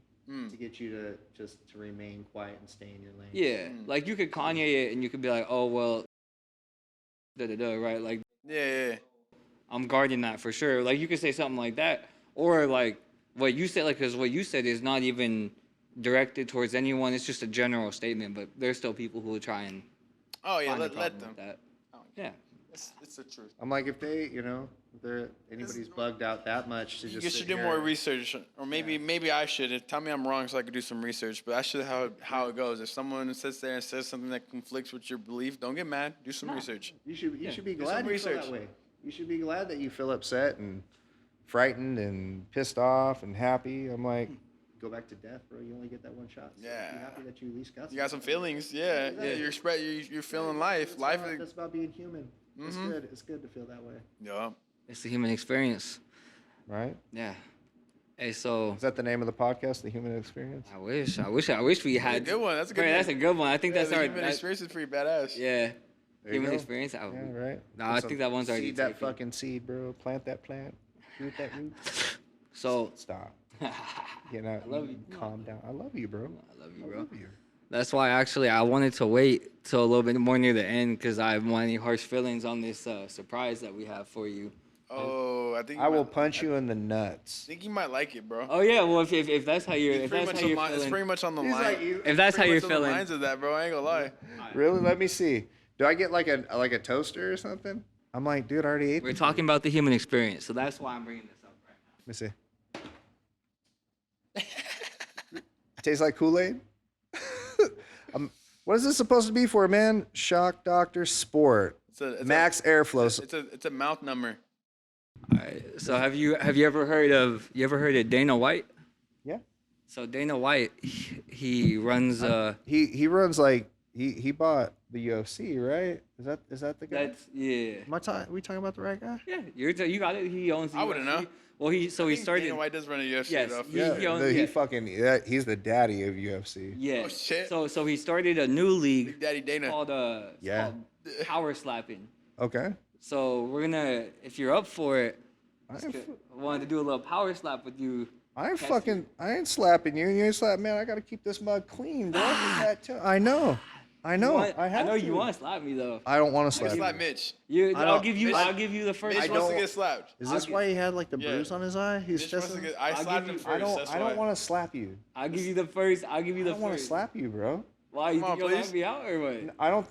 to get you to just to remain quiet and stay in your lane. yeah, like you could Kanye it, and you could be like, oh well, right? Like Yeah. I'm guarding that for sure. Like you could say something like that, or like what you said, like because what you said is not even directed towards anyone. It's just a general statement, but there's still people who will try and Oh yeah, find a let problem them. with that. Yeah. It's the truth. I'm like, if they, if they're anybody's bugged out that much to You just should sit do here more and- research, or maybe I should. Tell me I'm wrong, so I could do some research. But that's just how it goes. If someone sits there and says something that conflicts with your belief, don't get mad. Do some research. You should be Do glad some you feel research. that way. You should be glad that you feel upset and frightened and pissed off and happy. I'm like, go back to death, bro. You only get that one shot. So Yeah. Be happy that you at least got. You got some something. feelings, yeah. Exactly. You're feeling life. Life is. That's about being human. It's good. It's good to feel that way, Yeah. It's the human experience. right? Yeah. Hey, so Is that the name of the podcast, The Human Experience? I wish we That's a had. good one. That's a good. Right, that's a good one. I think that's the our. human experience is pretty badass. Yeah. There you Human go. experience. Yeah, right. No, I think that one's already Seed that taken. fucking seed, bro. Plant that plant. Root that root. So Stop. I Love you. Calm down. I love you, bro. love you, bro. Love you. That's why actually I wanted to wait till a little bit more near the end because I don't want any harsh feelings on this surprise that we have for you. Oh, I think. I will punch you in the nuts. I think you might like it, bro. Oh yeah, well if that's how you're It's pretty much feeling, it's pretty much on the line. if that's how Pretty you're much on the feeling, lines of that, bro. I ain't gonna lie. Really? Let me see. Do I get like a toaster or something? I'm like, dude, I already ate. we're this. talking about the human experience, so that's why I'm bringing this up right now. Let me see. Tastes like Kool-Aid. What is this supposed to be for, man? Shock Doctor Sport. It's Max Airflow. It's a mouth number. All right. So have you ever heard of Dana White? Yeah. So Dana White, he runs He runs like he bought the UFC, right? Is that the guy? that's yeah. We talking about the right guy? Yeah, you got it. He owns the I wouldn't UFC. know. Well, he started. Dana White does run a UFC Yes, though. he owns. He Yeah. fucking he's the daddy of UFC. Yeah. Oh, shit. So he started a new league Big Daddy Dana. called Yeah. called Power Slapping. Okay. So we're gonna, if you're up for it, I wanted to do a little power slap with you. ain't slapping you. You ain't slapping, man. I gotta keep this mug clean, bro. I know. I know. I have know to. you want to slap me though. I don't want to Just slap slap you. Mitch. I I'll don't- give you. Mitch- I'll give you the first. Mitch I wants to don't- get slapped. Is this why he had like the Yeah. bruise on his eye? He's Mitch just. wants to get. I I'll slapped give him you- first. I don't want to slap you. I'll give you the first. I'll give you I the don't want to first. slap you, bro. Why you Come think on, you'll knock please. me out or what? I don't.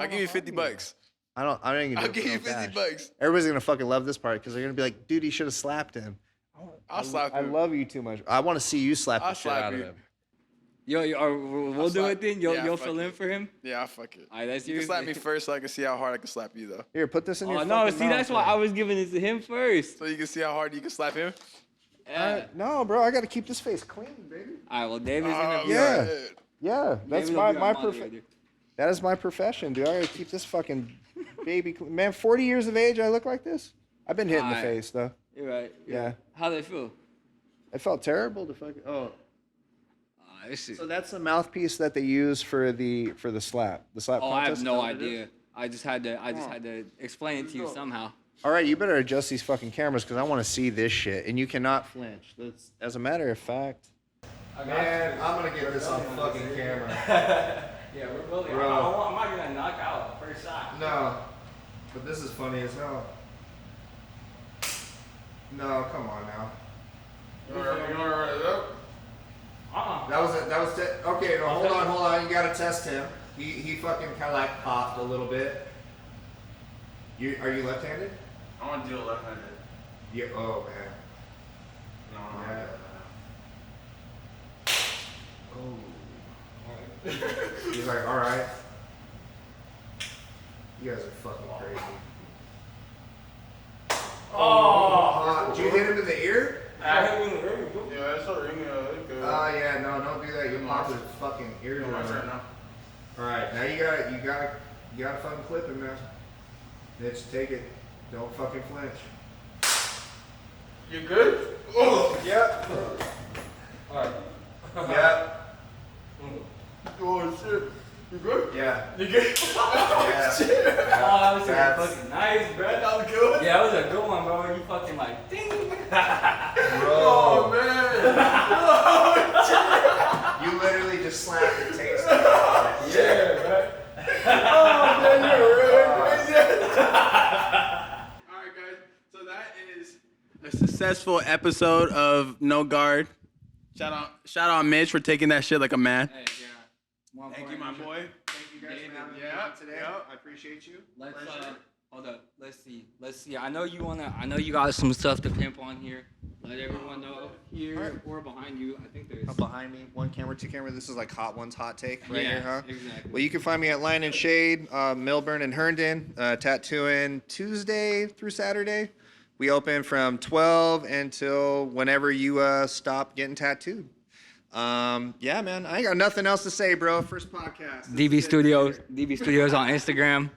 I'll give you $50 bucks. I ain't gonna do I'll it give for you no 50 cash. bucks. Everybody's gonna fucking love this part because they're gonna be like, dude, he should have slapped him. I'll slap I him. love you too much. I want to see you slap I'll the shit slap out of you. him. We'll do slap- it then. yeah, You'll fuck fill in it. for him. Yeah, I'll fuck it. All right, that's You yours. can slap me first so I can see how hard I can slap you though. Here, put this in your. Oh no! fucking See, mouth, that's why man. I was giving it to him first. So you can see how hard you can slap him. Yeah. No, bro, I got to keep this face clean, baby. All right. Well, David's gonna Oh, be. Yeah. our- good. Yeah, that's David will be my our profession. moderator. That is my profession, dude. I gotta keep this fucking baby clean. Man, 40 years of age, I look like this. I've been hit in the Alright. face though. You're right. Yeah. How they feel? It felt terrible to fucking. Oh, This is. so that's the mouthpiece that they use for the slap. The slap. Oh, I have contest, no is that what it is? idea. I just had to explain it to you somehow. All right, you better adjust these fucking cameras because I want to see this shit, and you cannot flinch. That's, as a matter of fact. Man, I'm gonna get this on fucking camera. Yeah, we're building. Bro. I'm not gonna knock out the first shot. No, but this is funny as hell. No, come on now. That was okay. No, hold on. You gotta test him. He fucking kind of like popped a little bit. Are you left-handed? I want to do it left-handed. Yeah. Oh man. No, Yeah. Oh. He's like, all right. You guys are fucking crazy. Did you hit him in the ear? Yeah, it's a ring. Oh yeah, no, don't do that. You'll pop his fucking eardrum. now. All right, now you gotta fucking clip him now. Mitch, take it. Don't fucking flinch. You good? Oh, yeah. Alright. Yeah. Oh shit. You good? Yeah. You good? Yeah. Oh, that was That's- fucking nice, bro. That was good. Yeah, that was a good one, bro. You fucking like ding. Oh Bro, man. you literally just slapped the taste. Yeah, bro. Oh man, you're really crazy. Alright guys, so that is a successful episode of No Guard. Shout out Mitch for taking that shit like a man. Hey, yeah. More Thank you, important, my boy. Thank you guys for having me Yeah, on today. yeah. I appreciate you. Let's hold up. Let's see. I know you got some stuff to pimp on here. Let everyone know here or behind you. I think there's Behind me, 1 camera, 2 camera. This is like Hot One's hot take right yeah, here, huh? Exactly. Well, you can find me at Line and Shade, Milburn and Herndon, tattooing Tuesday through Saturday. We open from 12 until whenever you stop getting tattooed. Yeah, man, I ain't got nothing else to say, bro. First podcast. DB Studios on Instagram.